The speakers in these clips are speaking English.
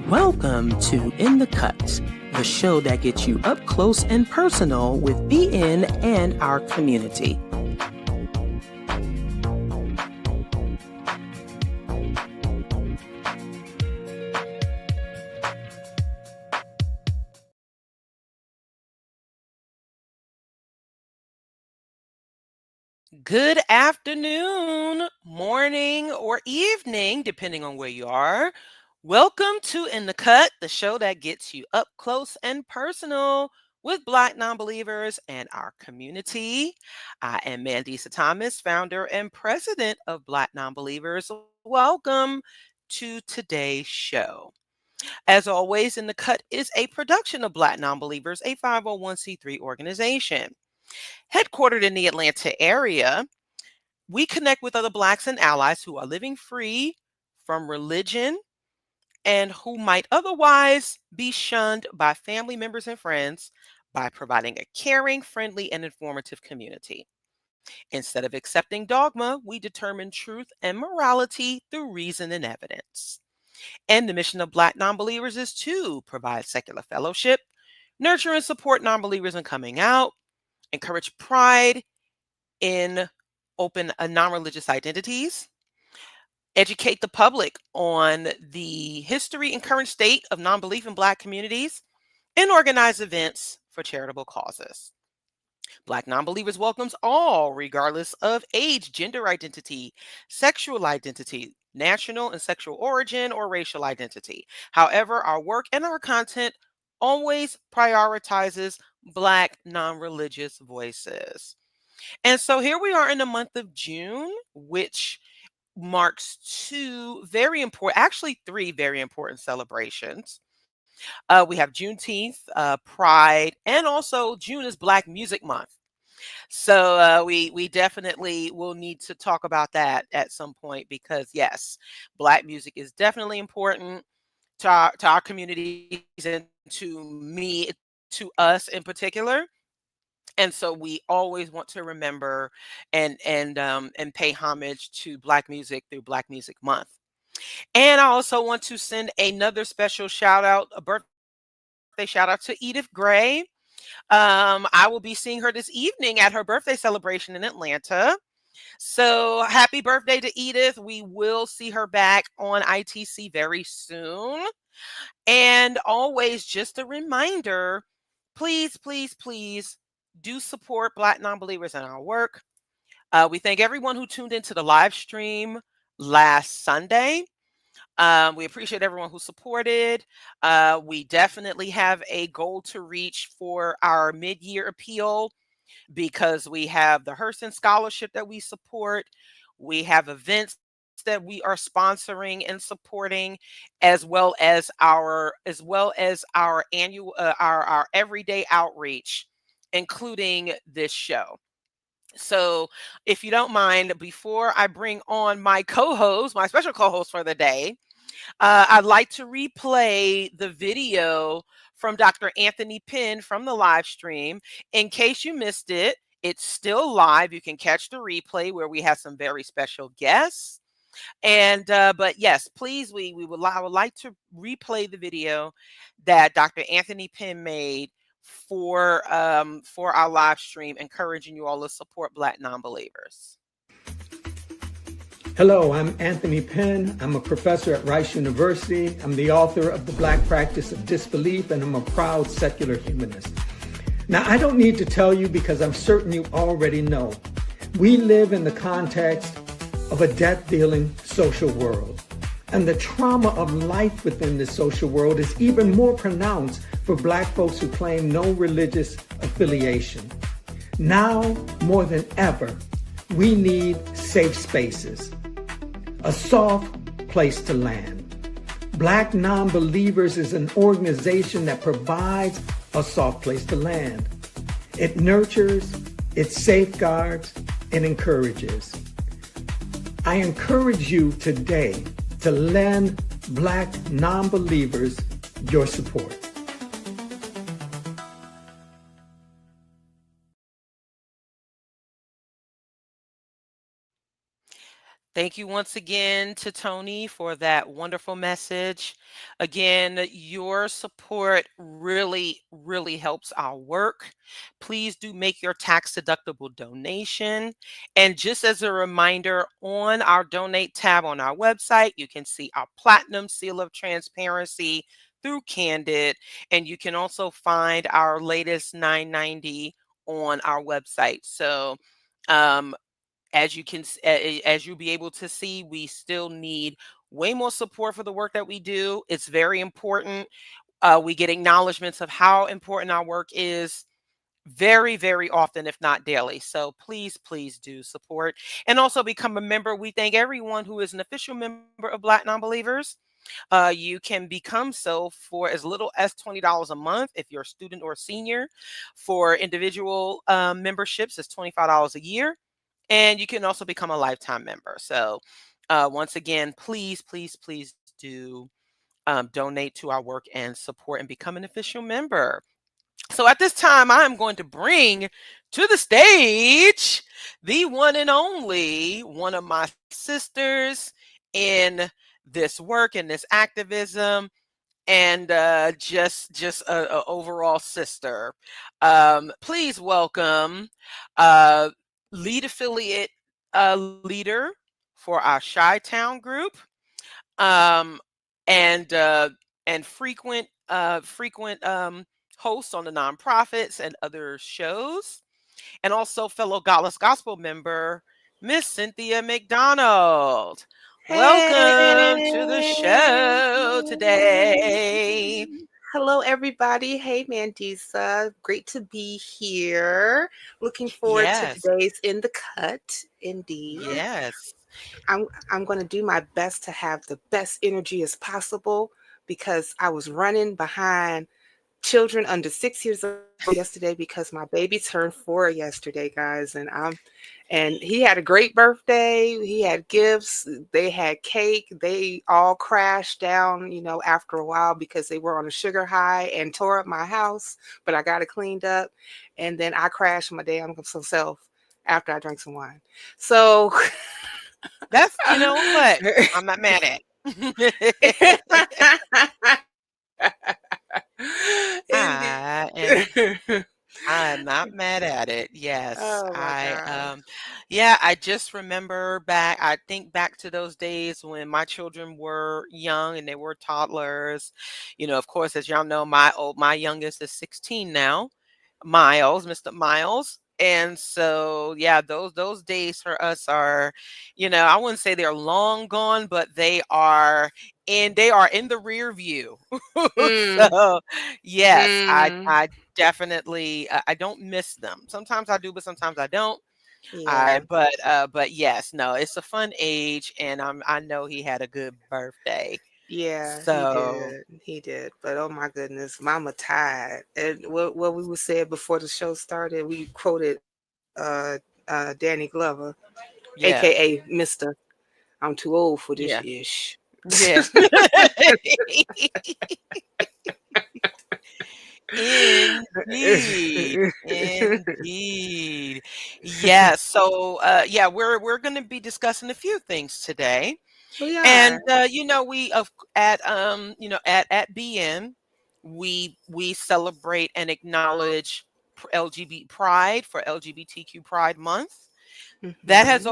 Welcome to In the Cut, the show that gets you up close and personal with BN and our community. Good afternoon, morning, or evening, depending on where you are. Welcome to In the Cut, the show that gets you up close and personal with Black non-believers and our community. I am Mandisa Thomas, founder and president of Black Non-Believers. Welcome to today's show. As always, In the Cut is a production of Black Non-Believers, a 501c3 organization. Headquartered in the Atlanta area, we connect with other Blacks and allies who are living free from religion and who might otherwise be shunned by family members and friends by providing a caring, friendly, and informative community. Instead of accepting dogma, we determine truth and morality through reason and evidence. And the mission of Black non-believers is to provide secular fellowship, nurture and support non-believers in coming out, encourage pride in open non-religious identities, educate the public on the history and current state of non-belief in Black communities, and organize events for charitable causes. Black non-believers welcomes all, regardless of age, gender identity, sexual identity, national and sexual origin, or racial identity. However, our work and our content always prioritizes Black non-religious voices. And so here we are in the month of June, which marks three very important celebrations. We have Juneteenth, Pride, and also June is Black Music Month. So we definitely will need to talk about that at some point because yes, Black music is definitely important to our communities and to us in particular. And so we always want to remember and pay homage to Black music through Black Music Month. And I also want to send another special a birthday shout out to Edith Gray. I will be seeing her this evening at her birthday celebration in Atlanta. So happy birthday to Edith. We will see her back on ITC very soon. And always just a reminder, please, please, please do support Black non-believers in our work. We thank everyone who tuned into the live stream last Sunday. We appreciate everyone who supported. We definitely have a goal to reach for our mid-year appeal because we have the Hurston Scholarship that we support. We have events that we are sponsoring and supporting, as well as our annual our everyday outreach, including this show. So if you don't mind, before I bring on my co-host, my special co-host for the day, I'd like to replay the video from Dr. Anthony Penn from the live stream. In case you missed it, it's still live. You can catch the replay where we have some very special guests. And but yes, please, I would like to replay the video that Dr. Anthony Penn made for our live stream, encouraging you all to support Black non-believers. Hello, I'm Anthony Penn. I'm a professor at Rice University. I'm the author of The Black Practice of Disbelief, and I'm a proud secular humanist. Now, I don't need to tell you because I'm certain you already know. We live in the context of a death-dealing social world. And the trauma of life within this social world is even more pronounced for Black folks who claim no religious affiliation. Now, more than ever, we need safe spaces, a soft place to land. Black Non-Believers is an organization that provides a soft place to land. It nurtures, it safeguards, it encourages. I encourage you today to lend Black non-believers your support. Thank you once again to Tony for that wonderful message. Again, your support really, really helps our work. Please do make your tax deductible donation. And just as a reminder, on our donate tab on our website, you can see our platinum seal of transparency through Candid. And you can also find our latest 990 on our website. So, um, as you can as you'll be able to see, we still need way more support for the work that we do. It's very important. We get acknowledgments of how important our work is very, very often, if not daily. So please do support and also become a member. We thank everyone who is an official member of Black Nonbelievers. You can become so for as little as $20 a month if you're a student or senior. For individual memberships, it's $25 a year. And you can also become a lifetime member. So, once again, please do donate to our work and support and become an official member. So, at this time, I am going to bring to the stage the one and only one of my sisters in this work and this activism and just a overall sister. Please welcome uh, lead affiliate leader for our Chi-Town group, um, and frequent host on the nonprofits and other shows, and also fellow Godless Gospel member, Miss Cynthia McDonald. Welcome to the Hey. show today. Hello, everybody. Hey, Mandisa. Great to be here. Looking forward to Yes, today's In the Cut, indeed. yes. I'm going to do my best to have the best energy as possible because I was running behind children under 6 years old yesterday because my baby turned 4 yesterday, guys, and he had a great birthday. He had gifts, they had cake. They all crashed down, after a while because they were on a sugar high and tore up my house, but I got it cleaned up. And then I crashed my damn self after I drank some wine. So That's you know what? I'm not mad at. Indeed. I am I'm not mad at it. Yes. Oh my gosh. Yeah, I just remember I think back to those days when my children were young and they were toddlers. Of course, as y'all know, my youngest is 16 now. Miles, Mr. Miles. And so, yeah, those days for us are, I wouldn't say they're long gone, but they are in the rear view. Mm, So, yes, mm, I definitely I don't miss them. Sometimes I do, but sometimes I don't. yeah. But yes, no, it's a fun age, and I know he had a good birthday. Yeah, he So, did. He did. But oh my goodness, Mama tired. And what we were said before the show started, we quoted Danny Glover, yeah, aka Mr. I'm too old for this yeah, ish. yeah. Indeed. Indeed. Yes. So yeah, we're gonna be discussing a few things today. We are. And we at BN, we celebrate and acknowledge LGBT Pride for LGBTQ Pride Month. Hmm. That has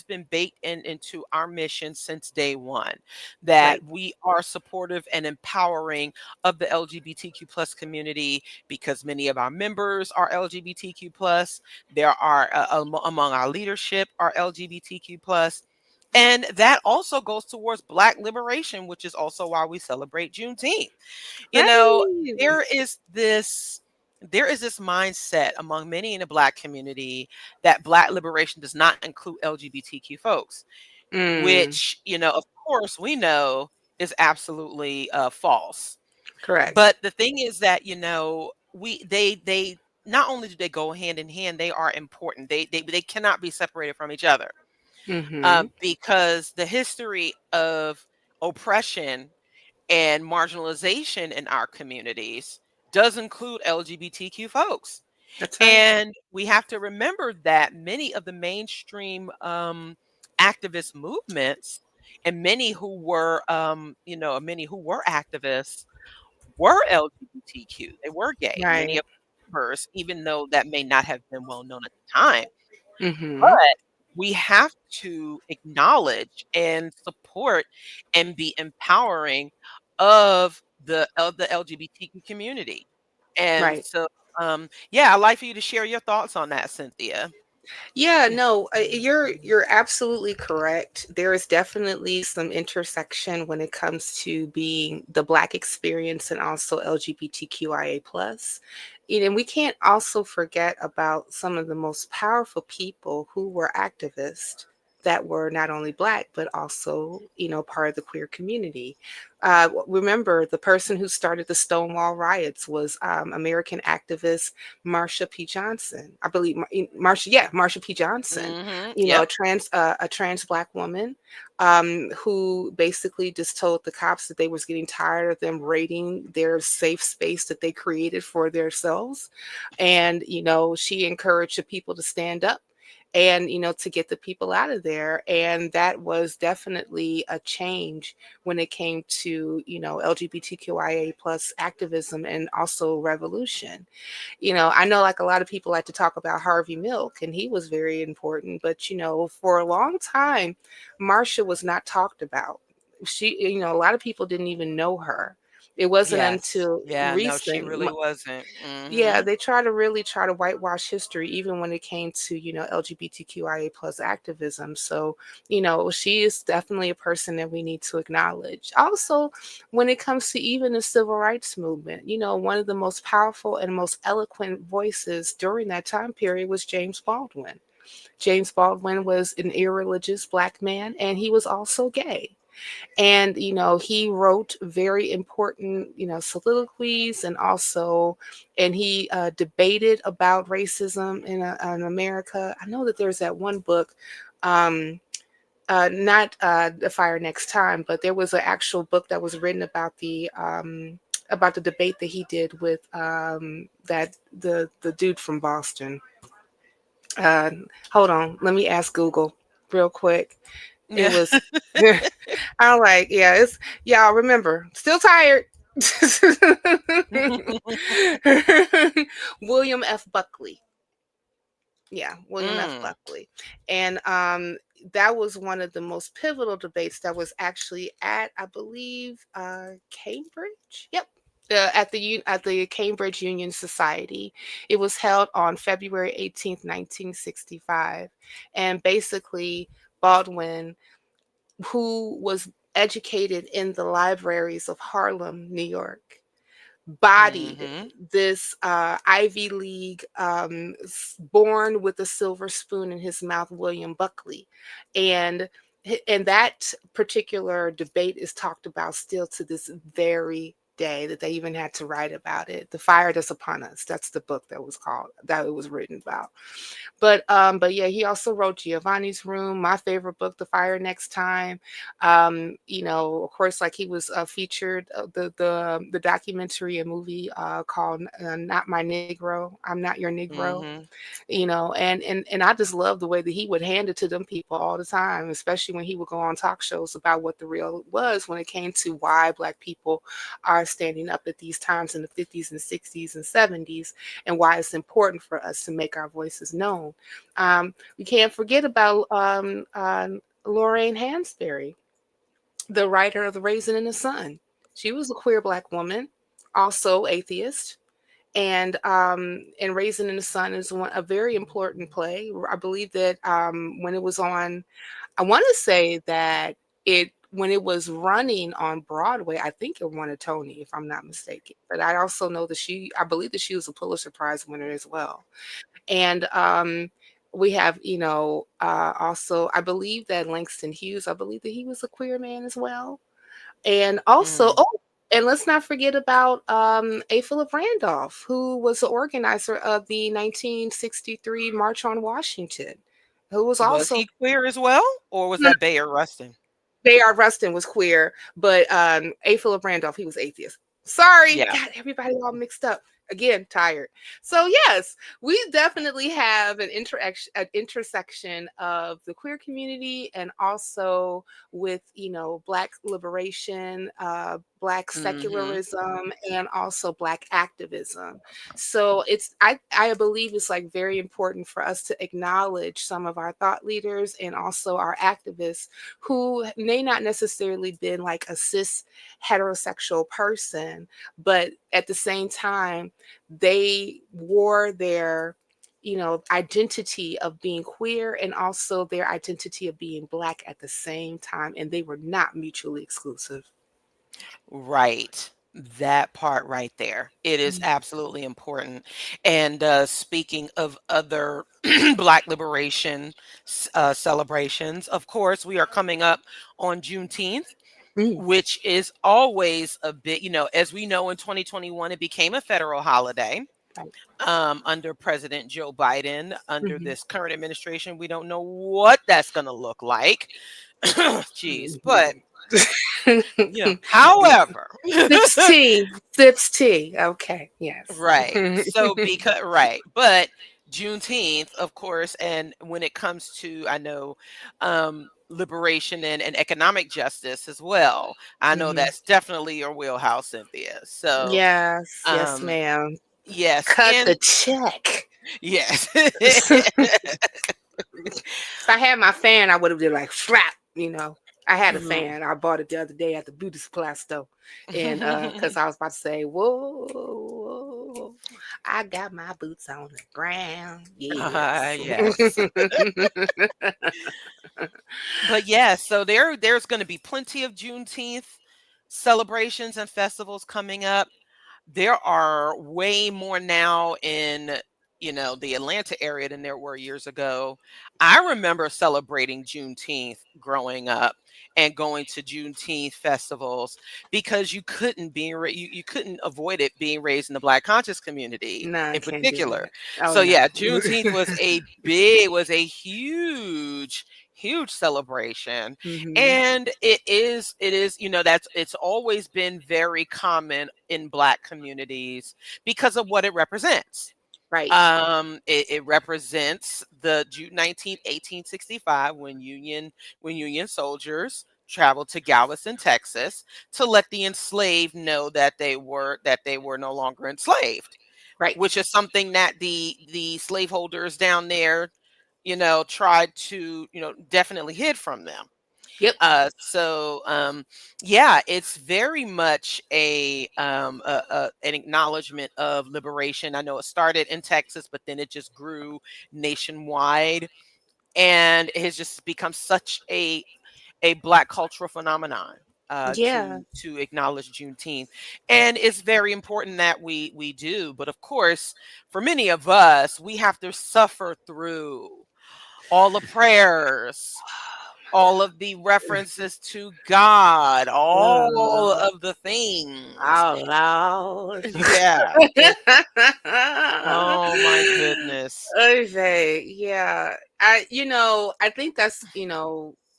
been baked into our mission since day one, that Right. we are supportive and empowering of the LGBTQ plus community because many of our members are LGBTQ plus. There are among our leadership are LGBTQ plus. And that also goes towards Black liberation, which is also why we celebrate Juneteenth. You know, Right. there is this there is this mindset among many in the Black community that Black liberation does not include LGBTQ folks, Mm, which, of course, we know is absolutely false. correct. But the thing is that, they not only do they go hand in hand, they are important. They cannot be separated from each other, Hmm. because the history of oppression and marginalization in our communities does include LGBTQ folks. That's right. And we have to remember that many of the mainstream activist movements, and many who were, many who were activists were LGBTQ. They were gay. Many Right. of the members, even though that may not have been well known at the time, but Mm-hmm. we have to acknowledge and support and be empowering of the LGBTQ community. And Right. so, yeah, I'd like for you to share your thoughts on that, Cynthia. Yeah, no, you're absolutely correct. There is definitely some intersection when it comes to being the Black experience and also LGBTQIA plus. And we can't also forget about some of the most powerful people who were activists that were not only Black but also, part of the queer community. Remember, the person who started the Stonewall riots was American activist Marsha P. Johnson. I believe Marsha P. Johnson. Yep. A trans Black woman who basically just told the cops that they was getting tired of them raiding their safe space that they created for themselves, and she encouraged the people to stand up and to get the people out of there. And that was definitely a change when it came to LGBTQIA plus activism and also revolution. I know like a lot of people like to talk about Harvey Milk, and he was very important, but for a long time, Marsha was not talked about. She, a lot of people didn't even know her. It wasn't Yes. until Yeah, no, she recent. really wasn't. Yeah, they try to whitewash history, even when it came to, LGBTQIA plus activism. So, she is definitely a person that we need to acknowledge. Also, when it comes to even the civil rights movement, one of the most powerful and most eloquent voices during that time period was James Baldwin. James Baldwin was an irreligious Black man, and he was also gay. And he wrote very important soliloquies, and also and he debated about racism in America. I know that there's that one book, um not The Fire Next Time, but there was an actual book that was written about the debate that he did with that the dude from Boston. uh Hold on, let me ask Google real quick. It Yeah. was I'm like, yeah, it's y'all remember, still tired. William F. Buckley. Yeah, William F. Mm. Buckley. And that was one of the most pivotal debates that was actually at, I believe, Cambridge. Yep. At the Cambridge Union Society. It was held on February 18th, 1965. And basically, Baldwin, who was educated in the libraries of Harlem, New York, bodied Mhm. this Ivy League, born with a silver spoon in his mouth, William Buckley. And and that particular debate is talked about still to this very day, that they even had to write about it. The Fire That's Upon Us. That's the book that it was written about. But yeah, he also wrote Giovanni's Room, my favorite book, The Fire Next Time. Of course, like he was featured the documentary, a movie called Not My Negro, I'm Not Your Negro. Mhm. And I just love the way that he would hand it to them people all the time, especially when he would go on talk shows about what the real was when it came to why Black people are standing up at these times in the 50s and 60s and 70s, and why it's important for us to make our voices known. We can't forget about Lorraine Hansberry, the writer of The Raisin in the Sun. She was a queer Black woman, also atheist. And Raisin in the Sun is a very important play. I believe that when it was on, I want to say that when it was running on Broadway, I think it won a Tony, if I'm not mistaken. But I also know that I believe that she was a Pulitzer Prize winner as well. And we have, also, I believe that Langston Hughes, I believe that he was a queer man as well. And also, Mm. and let's not forget about A. Philip Randolph, who was the organizer of the 1963 March on Washington, who was Was also he queer as well, or was that Bayard Rustin? Bayard Rustin was queer, but A. Philip Randolph, he was atheist. Sorry, Yeah. got everybody all mixed up. again, tired. So yes, we definitely have an intersection of the queer community and also with, Black liberation, Black Hmm. secularism, and also Black activism. So I believe it's like very important for us to acknowledge some of our thought leaders and also our activists who may not necessarily been like a cis heterosexual person, but at the same time, they wore their identity of being queer and also their identity of being Black at the same time, and they were not mutually exclusive. Right. That part right there. It is Mm. absolutely important. And speaking of other Black liberation celebrations, of course, we are coming up on Juneteenth, Mm. which is always a bit, as we know, in 2021, it became a federal holiday Right. under President Joe Biden. Under Mhm. this current administration, we don't know what that's going to look like. Jeez. But, Mhm. however, Sips tea. Sips tea. Okay. Yes. right. So because right, but Juneteenth, of course, and when it comes to, I know, liberation and economic justice as well. I know Mhm. that's definitely your wheelhouse, Cynthia. So, Yes. Yes, um, ma'am. yes, Cut and the check. yes, If I had my fan, I would have did like slap, I had a Mhm. fan. I bought it the other day at the beauty supply store. And because I was about to say, whoa, whoa, I got my boots on the ground. Yes. Yes. But yes, so there's going to be plenty of Juneteenth celebrations and festivals coming up. There are way more now in, the Atlanta area than there were years ago. I remember celebrating Juneteenth growing up and going to Juneteenth festivals because you couldn't avoid it being raised in the Black conscious community No, I in can't do particular. that. Oh So no. yeah, Juneteenth was a huge celebration. Hmm. And it is, that's it's always been very common in Black communities because of what it represents. Right. It represents the June 19th, 1865, when Union soldiers traveled to Galveston, Texas, to let the enslaved know that they were no longer enslaved, Right. which is something that the slaveholders down there, tried to, definitely hid from them. Yep. So yeah, it's very much an acknowledgement of liberation. I know it started in Texas, but then it just grew nationwide, and it has just become such a Black cultural phenomenon. Yeah. To acknowledge Juneteenth, and it's very important that we do. But of course, for many of us, we have to suffer through all the prayers, all of the references to God, all Oh, of the things. oh Lord. Yeah. Oh my goodness. Okay, yeah. I think that's,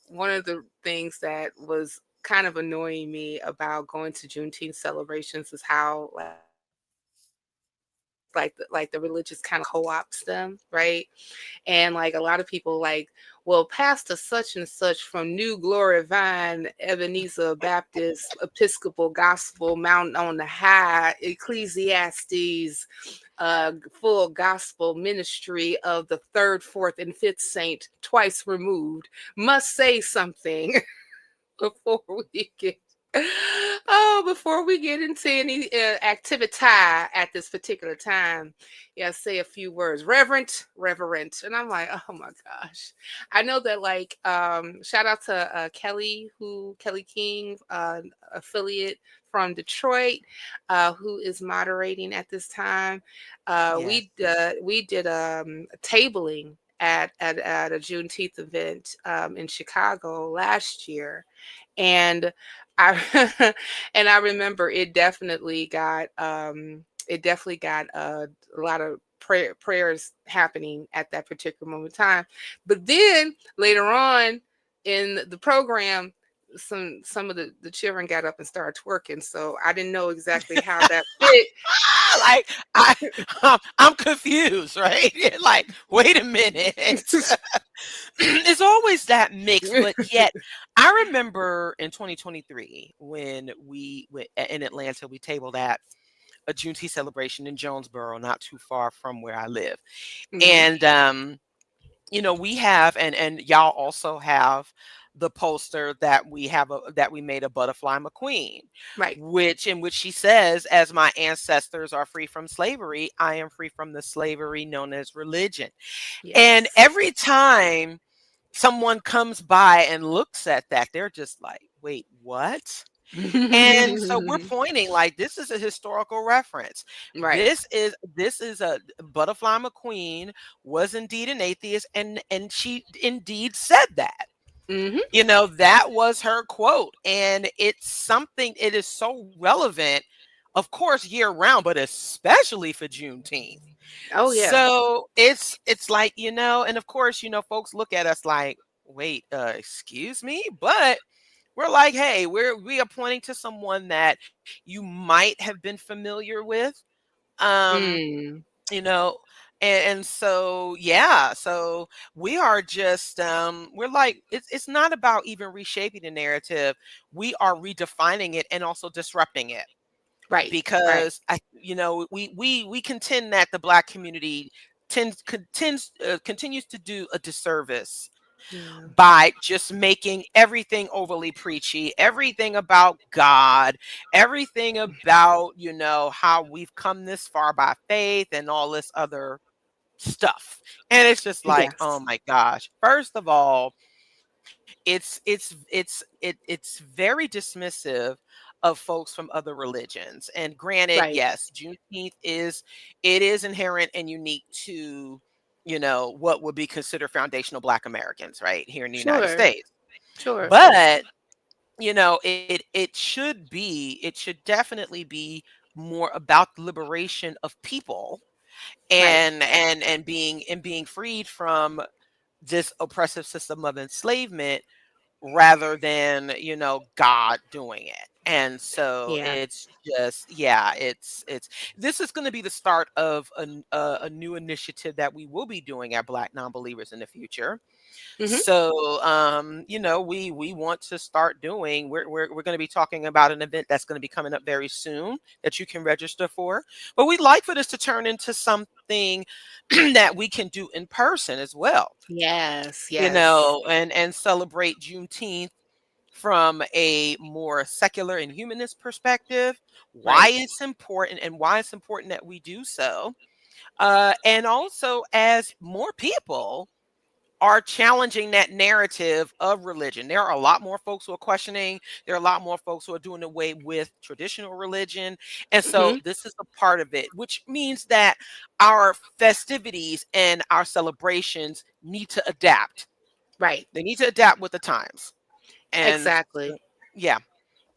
one of the things that was kind of annoying me about going to Juneteenth celebrations is how like the religious kind of co-ops them, right? And like a lot of people like, well, Pastor such and such from New Glory Vine Ebenezer Baptist Episcopal Gospel Mountain on the High Ecclesiastes full gospel ministry of the third, fourth, and fifth saint twice removed must say something before we get before we get into any activity at this particular time. Yeah, say a few words. Reverent. And I'm like, oh my gosh. I know that like shout out to Kelly King, affiliate from Detroit, who is moderating at this time. Yes. We did a tabling at a Juneteenth event in Chicago last year, and I and I remember it definitely got a lot of prayers happening at that particular moment in time. But then later on in the program, some of the children got up and started twerking. So I didn't know exactly how that fit Like I, I'm confused, right? Like, wait a minute. It's always that mix, but yet I remember in 2023 when we went in Atlanta, we tabled at a Juneteenth celebration in Jonesboro, not too far from where I live. Hmm. And we have, and y'all also have the poster that we made a Butterfly McQueen, Right. in which she says, as my ancestors are free from slavery, I am free from the slavery known as religion. And Yes. every time someone comes by and looks at that, they're just like, wait, what? And so we're pointing like this is a historical reference. Right. This is a Butterfly McQueen was indeed an atheist, and she indeed said that. Hmm. That was her quote, and it's something. It is so relevant, of course, year round, but especially for Juneteenth. Oh yeah. So it's like, and of course, folks look at us like, wait, excuse me, but we're like, hey, we are pointing to someone that you might have been familiar with. Um, Mm. you know, and so yeah, so we are just we're like, it's not about even reshaping the narrative. We are redefining it and also disrupting it Right. Right. because we contend that the Black community continues to do a disservice Yeah. by just making everything overly preachy, everything about God, everything about, how we've come this far by faith and all this other stuff. And it's just like, oh Yes. my gosh. First of all, it's very dismissive of folks from other religions. And granted, Right. yes, it is inherent and unique to, what would be considered foundational Black Americans, right, here in the United Sure. States. Sure. But it should definitely be more about the liberation of people Right. and being freed from this oppressive system of enslavement rather than God doing it. And so Yeah. it's just, yeah, it's this is going to be the start of a new initiative that we will be doing at Black Nonbelievers in the future. Hmm. So we want to start doing, we're going to be talking about an event that's going to be coming up very soon that you can register for, but we'd like for this to turn into something that we can do in person as well, Yes. Yes. and celebrate Juneteenth from a more secular and humanist perspective, why Right. it's important and why it's important that we do so. And also, as more people are challenging that narrative of religion. There are a lot more folks who are questioning. There are a lot more folks who are doing away with traditional religion. And so Hmm. this is a part of it, which means that our festivities and our celebrations need to adapt. Right. They need to adapt with the times. And Exactly. yeah,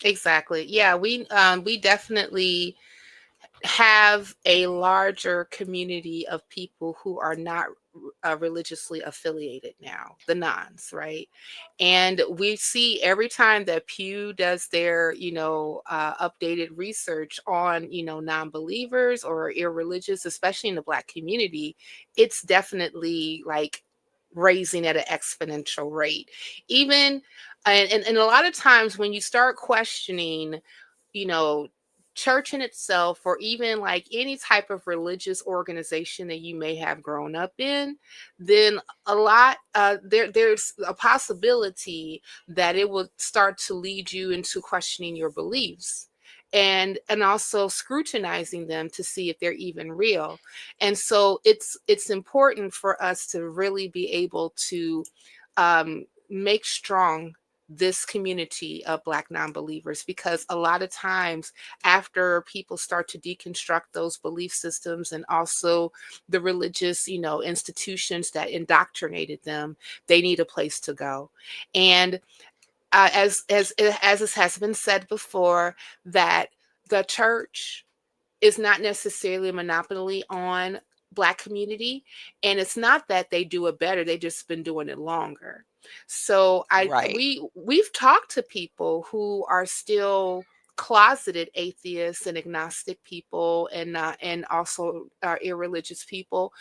Exactly. Yeah. We definitely have a larger community of people who are not religiously affiliated now, the nuns, right? And we see every time that Pew does their, updated research on, non-believers or irreligious, especially in the Black community, it's definitely like raising at an exponential rate. Even, and a lot of times when you start questioning, you know, church in itself, or even like any type of religious organization that you may have grown up in, then a lot there's a possibility that it will start to lead you into questioning your beliefs, and also scrutinizing them to see if they're even real. And so it's important for us to really be able to make strong this community of Black non-believers, because a lot of times after people start to deconstruct those belief systems and also the religious, institutions that indoctrinated them, they need a place to go. And as this has been said before, that the church is not necessarily a monopoly on Black community, and it's not that they do it better, they just been doing it longer. So right. we've talked to people who are still closeted atheists and agnostic people, and also irreligious people.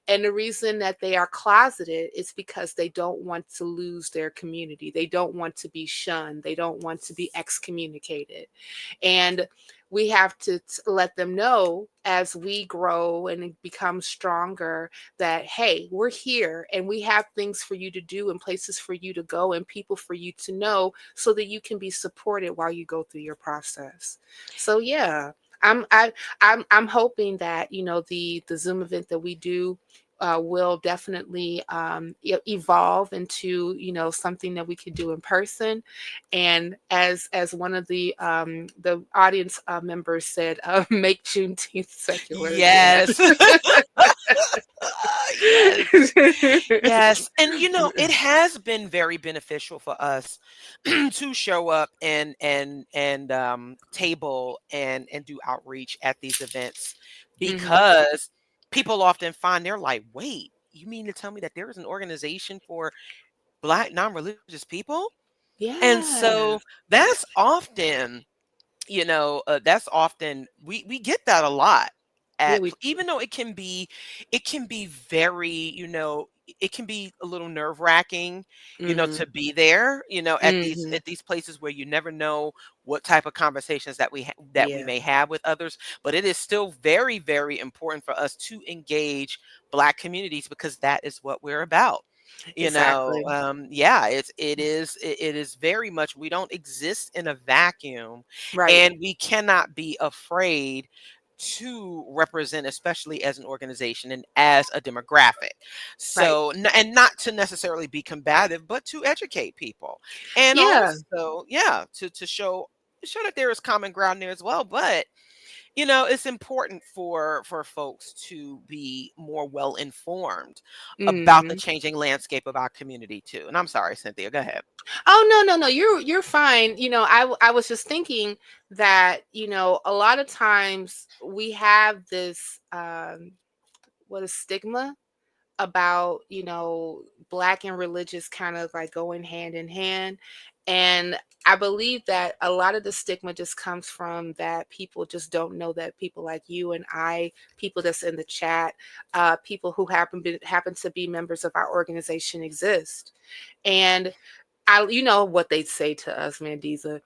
And the reason that they are closeted is because they don't want to lose their community. They don't want to be shunned. They don't want to be excommunicated. And we have to let them know as we grow and become stronger that, hey, we're here and we have things for you to do and places for you to go and people for you to know so that you can be supported while you go through your process. So yeah, I'm hoping that, the Zoom event that we do will definitely evolve into, something that we can do in person. And as one of the audience members said, make Juneteenth secular again. Yes. Yes. Yes. And it has been very beneficial for us to show up and table and do outreach at these events, because people often find, they're like, wait, you mean to tell me that there is an organization for Black non-religious people? And Yeah. so that's often, that's often, we get that a lot Yeah, at, we. even though it can be very, it can be a little nerve-wracking, Mhm. to be there, at these Mhm. places where you never know what type of conversations that we Yeah. may have with others. But it is still very, very important for us to engage Black communities, because that is what we're about. Exactly. Yeah, it is very much, we don't exist in a vacuum, Right. and we cannot be afraid to represent, especially as an organization and as a demographic. Right. So, and not to necessarily be combative, but to educate people, and Yeah. also, yeah, to show that there is common ground there as well. But it's important for folks to be more well informed about the Mhm. changing landscape of our community too. And I'm sorry, Cynthia, go ahead. Oh, no, no, no. You're fine. I was just thinking that, a lot of times we have this what is stigma about, Black and religious kind of like going hand in hand. And I believe that a lot of the stigma just comes from that people just don't know that people like you and I, people that's in the chat, people who happen to be members of our organization exist. And you know what they say to us, Mandisa?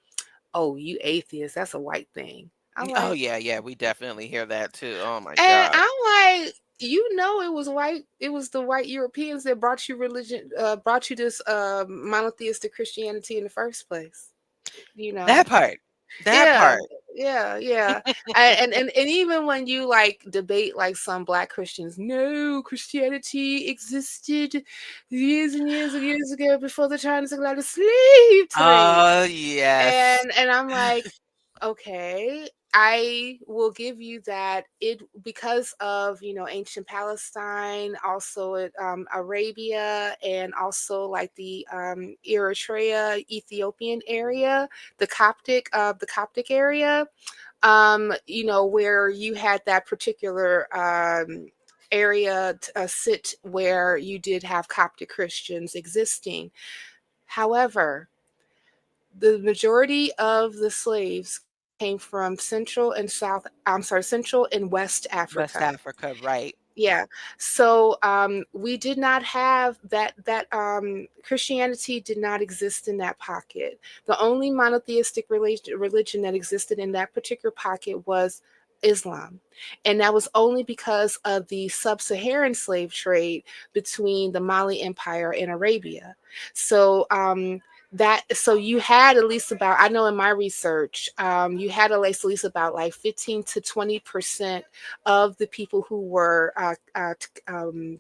Oh, you atheist, that's a white thing. I'm Oh like, yeah, yeah, we definitely hear that too. Oh my and gosh. I'm like, it was white. It was the white Europeans that brought you religion, brought you this monotheistic Christianity in the first place. You know, That part. That yeah, part. yeah, yeah. And even when you like debate like some Black Christians, no, Christianity existed years and years and years ago before the Chinese allowed a slave trade. Oh yes. And I'm like, okay, I will give you that it because of ancient Palestine, also Arabia, and also like the Eritrea, Ethiopian area, the Coptic area, where you had that particular area sit where you did have Coptic Christians existing. However, the majority of the slaves came from Central and West West Africa. Africa, right. Yeah. So we did not have that Christianity did not exist in that pocket. The only monotheistic religion that existed in that particular pocket was Islam. And that was only because of the sub-Saharan slave trade between the Mali Empire and Arabia. So so you had at least about, I know in my research, you had at least about like 15 to 20% of the people who were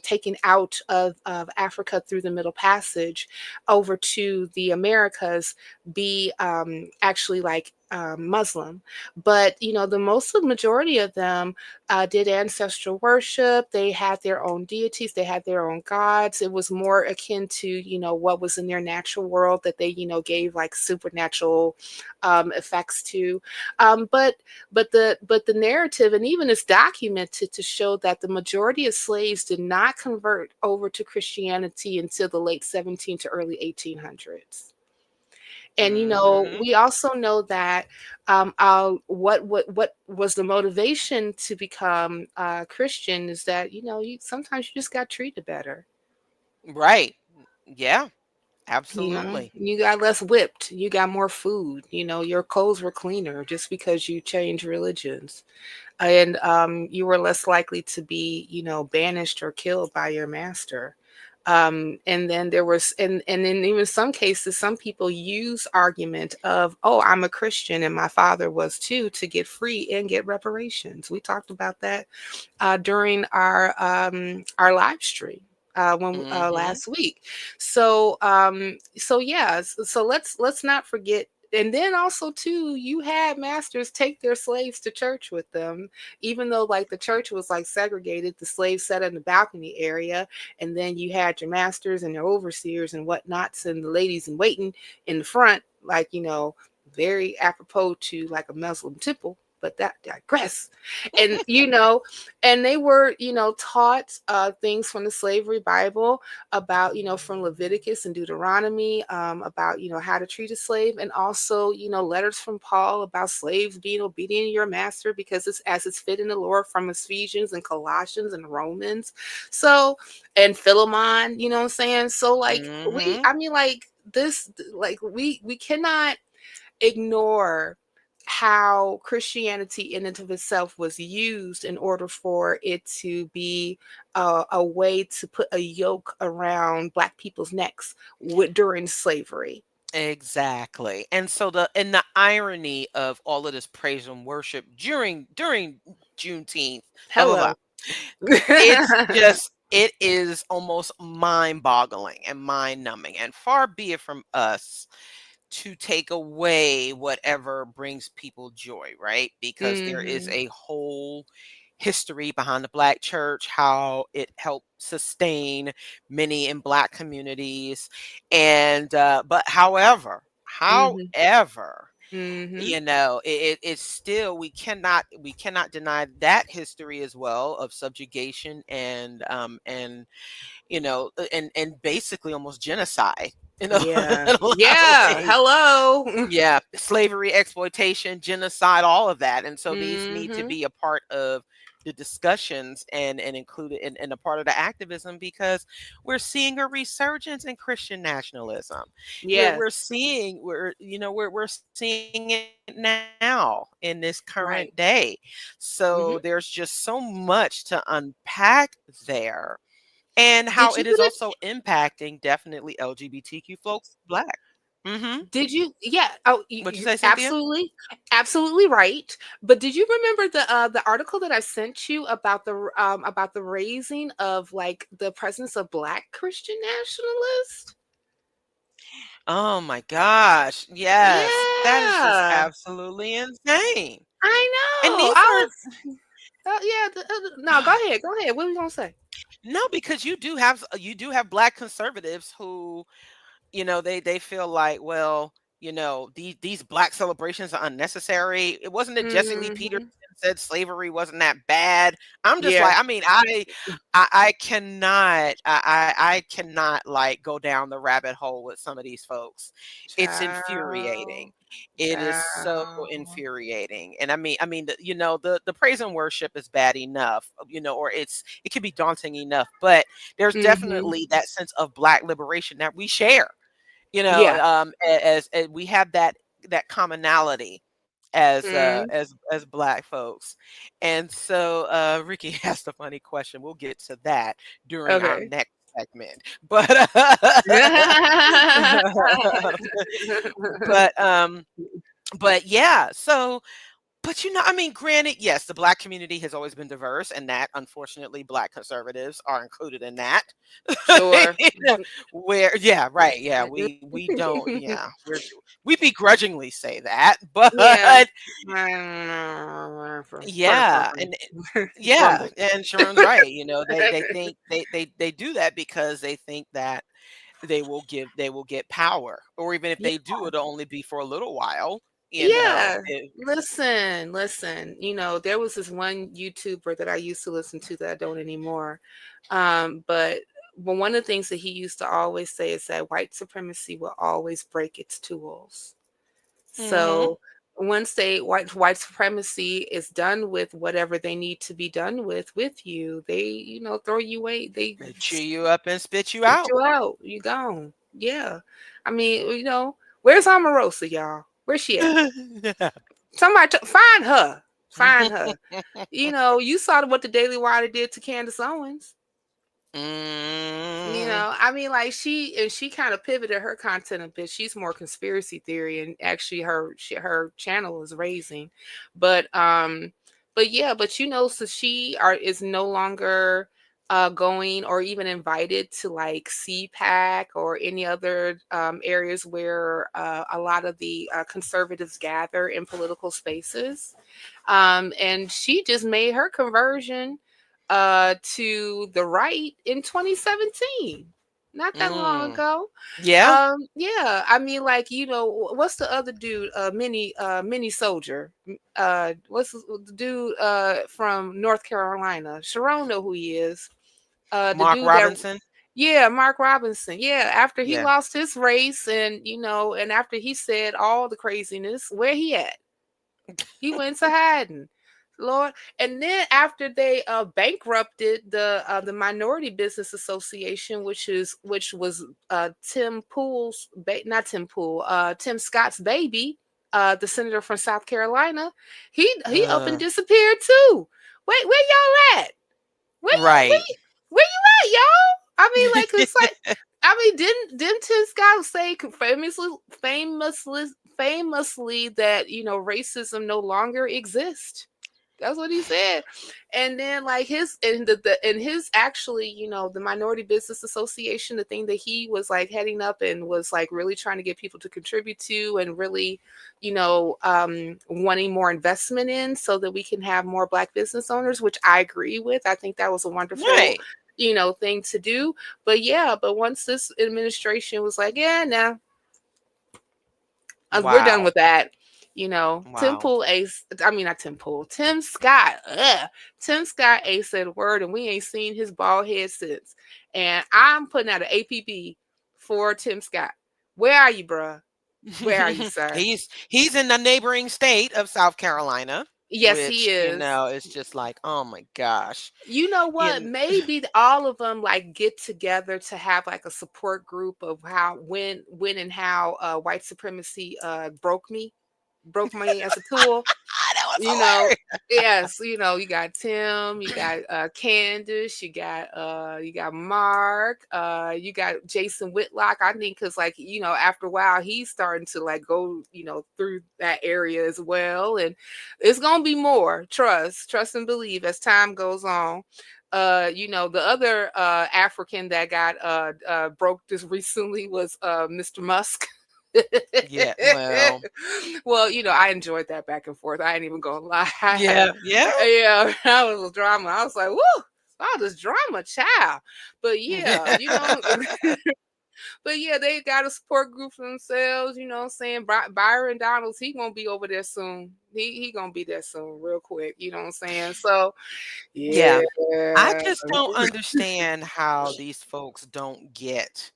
taken out of Africa through the Middle Passage over to the Americas be actually like Muslim. But the majority of them did ancestral worship. They had their own deities. They had their own gods. It was more akin to what was in their natural world that they gave like supernatural effects to. But the narrative, and even it's documented to show that the majority of slaves did not convert over to Christianity until the late 17 to early 1800s. And Mhm. we also know that what was the motivation to become Christian is that you sometimes you just got treated better. Right. Yeah, absolutely. You got less whipped, you got more food, your clothes were cleaner just because you changed religions. And you were less likely to be, banished or killed by your master. And then there was, and in even some cases, some people use argument of, oh, I'm a Christian and my father was too, to get free and get reparations. We talked about that during our live stream when Mhm. last week. So yeah, so let's not forget. And then also too, you had masters take their slaves to church with them, even though like the church was like segregated. The slaves sat in the balcony area, and then you had your masters and your overseers and whatnots, and the ladies in waiting in the front, like very apropos to like a Muslim temple. But that digress. And and they were taught things from the slavery Bible about from Leviticus and Deuteronomy, about how to treat a slave, and also letters from Paul about slaves being obedient to your master because it's as it's fit in the Lord, from Ephesians and Colossians and Romans. So, and Philemon, what I'm saying? So like Mhm. like this, like we cannot ignore how Christianity in and of itself was used in order for it to be a way to put a yoke around Black people's necks during slavery. Exactly. And so the irony of all of this praise and worship during Juneteenth, blah blah blah. Hello. It's just it is almost mind-boggling and mind-numbing. And far be it from us to take away whatever brings people joy, right? Because there is Hmm. a whole history behind the Black church, how it helped sustain many in Black communities. And but Hmm. however, Hmm. it's still we cannot deny that history as well of subjugation and basically almost genocide, Yeah. in a lot of Yeah. ways. Hello. Yeah, slavery, exploitation, genocide, all of that. And so these need to Hmm. be a part of the discussions and included in a part of the activism, because we're seeing a resurgence in Christian nationalism. We're Yes. we're seeing we're seeing it now in this current Right. day. So Hmm. there's just so much to unpack there, and how Did it you is get also impacting definitely LGBTQ folks, Black. Mhm. Did you? Yeah. Oh, What'd you you're say, Cynthia? absolutely, absolutely right. But did you remember the article that I sent you about the raising of like the presence of Black Christian nationalists? Oh my gosh. Yes. That is just Yeah, absolutely insane. I And know. these I are was. Yeah. No, go ahead. Go ahead. What were you gonna say? no, because you do have Black conservatives who, they feel like, well, these Black celebrations are unnecessary. It wasn't that Jesse Lee Peterson Hmm. said slavery wasn't that bad. I'm just Yeah. like, I mean, I cannot, I cannot like go down the rabbit hole with some of these folks. It's infuriating. Child. It is so Child. infuriating. And I mean, the praise and worship is bad enough, or it can be daunting enough, but there's Hmm. definitely that sense of Black liberation that we share, Yeah. as we have that commonality Hmm. as Black folks. And so Ricky asked a funny question. We'll get to that during our Okay. next segment. But but but yeah, so but I mean, granted, yes, the Black community has always been diverse, and that unfortunately Black conservatives are included in that. Sure. You know, where yeah, right, yeah, we don't, yeah, we begrudgingly say that, Yeah. but Fur. yeah, and yeah, Grumble. and Sharon's right. They think they do that because they think that they will get power, or even if Yeah. they do, it'll only be for a little while. Yeah. Listen, there was this one YouTuber that I used to listen to that I don't anymore. But but one of the things that he used to always say is that white supremacy will always break its tools. Mm-hmm. So once white supremacy is done with whatever they need to be done with you, they throw you away. They They chew you up and spit you spit out. you out. You gone. Yeah. I mean, where's Omarosa, y'all? Where's she at? Somebody find her. Find her. You saw what the Daily Wire did to Candace Owens. Mm. I mean, like she kind of pivoted her content a bit. She's more conspiracy theory, and actually her channel is raising, but yeah, but so is no longer going or even invited to like CPAC or any other areas where a lot of the conservatives gather in political spaces. And she just made her conversion to the right in 2017, not that long Mm. ago. Yeah. Yeah, I mean, like, what's the other dude, mini soldier, what's the dude from North Carolina? Sharon know who he is. The Mark dude that Robinson. Yeah, Mark Robinson. Yeah, after he Yeah. lost his race, and after he said all the craziness, where he at? He went to hiding. Lord. And then after they bankrupted the Minority Business Association, which was Tim Poole's not Tim Poole, Tim Scott's baby, the senator from South Carolina, he up and Uh, disappeared too. Wait, where y'all at? Where you right. where you at, y'all? I mean, like, it's like, I mean, didn't Tim Scott say famously that racism no longer exists? That's what he said. And then like his actually, the Minority Business Association, the thing that he was like heading up and was like really trying to get people to contribute to, and really, wanting more investment in, so that we can have more Black business owners, which I agree with. I think that was a wonderful, Right. thing to do. But yeah, but once this administration was like, yeah, now we're done Wow. with that. Tim Wow. Pool Ace, I mean, not Tim Pool, Tim Scott. Tim Scott Ace said a word, and we ain't seen his bald head since. And I'm putting out an APB for Tim Scott. Where are you, bruh? Where are you, sir? He's in the neighboring state of South Carolina, Yes, he which, is. it's just like, oh my gosh. You know what? In Maybe all of them like get together to have like a support group of how, when and how white supremacy broke me as a tool. that was you know hilarious. yes, you got Tim, you got Candace, you got Mark, you got Jason Whitlock. I think because, like, after a while he's starting to like go through that area as well, and it's gonna be more. Trust and believe as time goes on. The other African that got broke just recently was Mr. Musk. Yeah, well, Well, I enjoyed that back and forth. I ain't even gonna lie. yeah, yeah. Yeah, that was drama. I was like, woo, all this drama, child. But yeah, but yeah, they got a support group for themselves. You know what I'm saying? Byron Donalds, he gonna be over there soon. He gonna be there soon, real quick. You know what I'm saying? So Yeah. yeah, I just don't understand how these folks don't get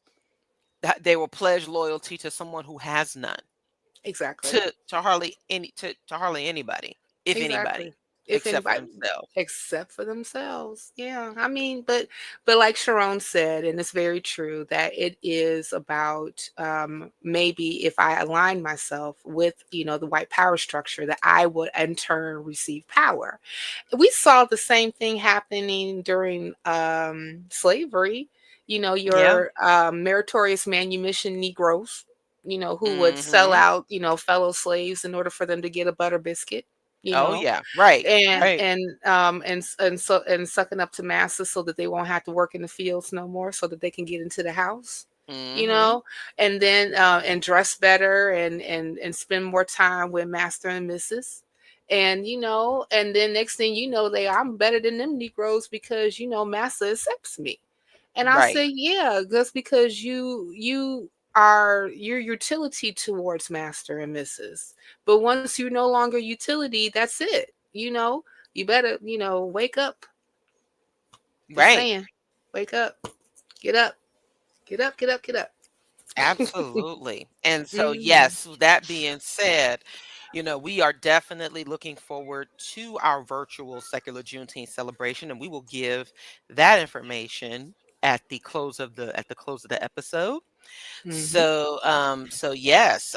that they will pledge loyalty to someone who has none. exactly. To hardly anybody, if anybody, Exactly. If except for anybody, themselves. except for themselves. Yeah. I mean, but like Sharon said, and it's very true, that it is about maybe if I align myself with, the white power structure, that I would in turn receive power. We saw the same thing happening during slavery. Yeah. Your meritorious manumission Negroes, who would sell Mhm. out, fellow slaves in order for them to get a butter biscuit, you Oh, know, yeah. Right. and Right. sucking up to masses so that they won't have to work in the fields no more, so that they can get into the house, you Mhm. know, and then and dress better, and spend more time with master and missus. And and then next thing you know, I'm better than them Negroes because master accepts me. And I Right. say, yeah, that's because you are your utility towards master and missus. But once you're no longer utility, that's it. You better, wake up. Just Right. saying, wake up. Get up, get up, get up, get up. Absolutely. And so, Mhm. yes, that being said, we are definitely looking forward to our virtual secular Juneteenth celebration, and we will give that information at the close of the episode. Mhm. So yes,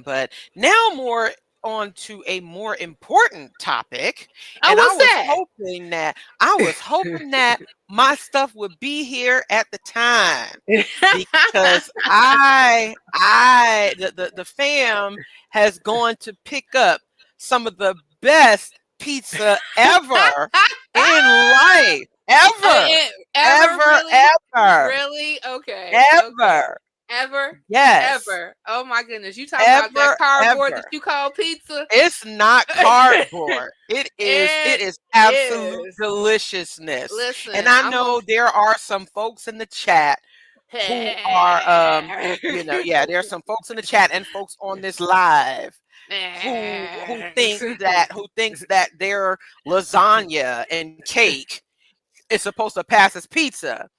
but now more on to a more important topic, Oh, and what's that? I was hoping that my stuff would be here at the time because the fam has gone to pick up some of the best pizza ever in life, ever, Ever ever, really? ever, Really? Okay. Okay. ever. Ever? Yes. Ever. Oh my goodness. You talking about that Ever, cardboard that ever. you call pizza? It's not cardboard. It It is absolute is. deliciousness. And Listen, I I'm gonna know there are some folks in the chat who are yeah, there's some folks in the chat and folks on this live who thinks that their lasagna and cake is supposed to pass as pizza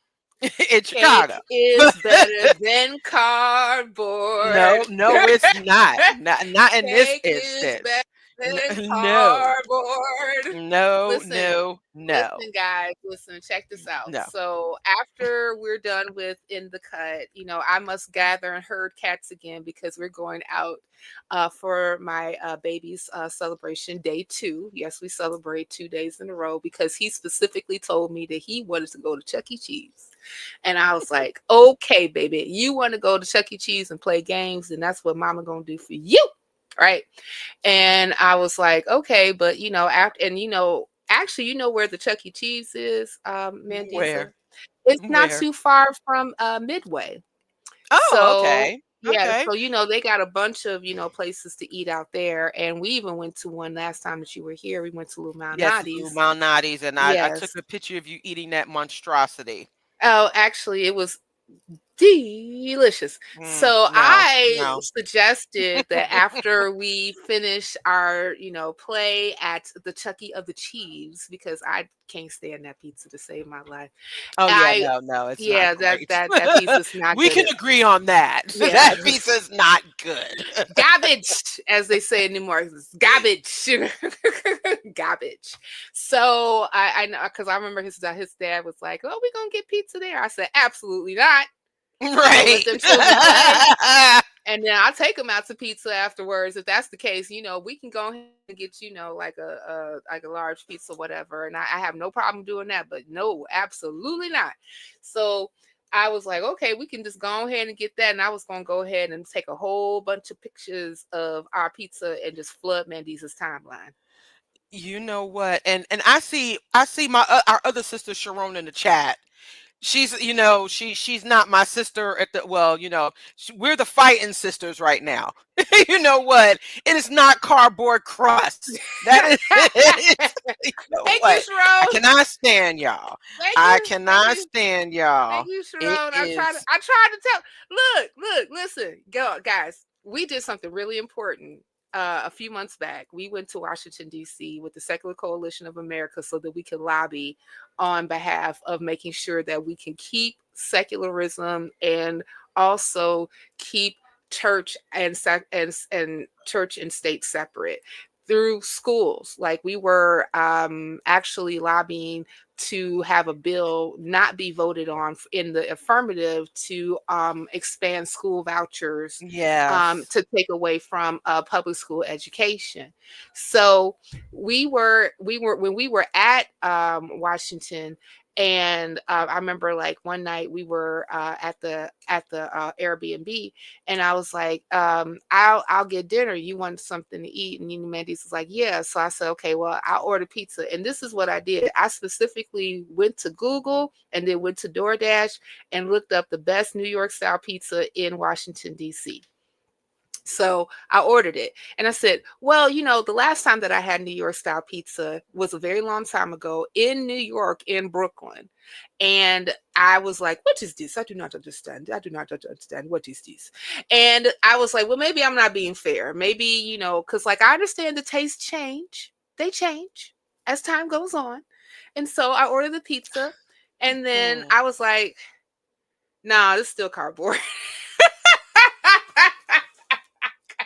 in Chicago. Cake is better than cardboard. No, no, it's not. Not in this Cake is instance. better than No, cardboard. no, Listen, no, no, listen, guys, listen, check this out. no. So after we're done with In the Cut, I must gather and herd cats again because we're going out for my baby's celebration, day 2. Yes, we celebrate 2 days in a row because he specifically told me that he wanted to go to Chuck E. Cheese. And I was like, okay, baby, you want to go to Chuck E. Cheese and play games, and that's what mama gonna do for you. Right. And I was like, okay, but actually, where the Chuck E. Cheese is, Mandisa? Where? It's not Where? too far from Midway. Oh, So okay. yeah, Okay. so they got a bunch of places to eat out there, and we even went to one last time that you were here. We went to Lou Yes, Lou Malnati's. Malnati's, and I took Yes. a picture of you eating that monstrosity. Oh, actually, it was delicious. So No, I no. suggested that after we finish our, play at the Chucky of the Cheese, because I can't stand that pizza to save my life. Oh yeah, I no, it's not Yeah, that great. that that pizza's not We good. can agree on that. Yeah, That pizza's not good. garbage, as they say in New York, garbage, garbage. So I know, because I remember his dad was like, "Oh, we gonna get pizza there." I said, "Absolutely not. I'm gonna let Right. them children play, and then I'll take them out to pizza afterwards. If that's the case, we can go ahead and get like a large pizza, whatever. And I have no problem doing that. But no, absolutely not. So I was like, okay, we can just go ahead and get that. And I was gonna go ahead and take a whole bunch of pictures of our pizza and just flood Mandisa's timeline. You know what? And I see my our other sister Sharon in the chat. She's not my sister at the well, we're the fighting sisters right now. You know what? It is not cardboard crust. That is you know Thank you, what? I Sharon. cannot stand y'all. Thank I you. Thank cannot you. stand Thank y'all. you, It Sharon. is I tried to tell. Look, listen, go, guys. We did something really important a few months back. We went to Washington D.C. with the Secular Coalition of America so that we could lobby on behalf of making sure that we can keep secularism and also keep church and church and state separate through schools. Like, we were actually lobbying to have a bill not be voted on in the affirmative to expand school vouchers, yes. to take away from public school education. So we were when we were at Washington. And I remember, like, one night we were at the Airbnb, and I was like, I'll get dinner. You want something to eat? And Mandy's was like, yeah. So I said, okay, well, I'll order pizza. And this is what I did. I specifically went to Google and then went to DoorDash and looked up the best New York style pizza in Washington, D.C. So I ordered it, and I said, well, the last time that I had New York style pizza was a very long time ago in New York, in Brooklyn. And I was like, what is this? I do not understand. I do not understand. What is this? And I was like, well, maybe I'm not being fair. Maybe, because, like, I understand the tastes change. They change as time goes on. And so I ordered the pizza. And then Mm. I was like, No, it's still cardboard.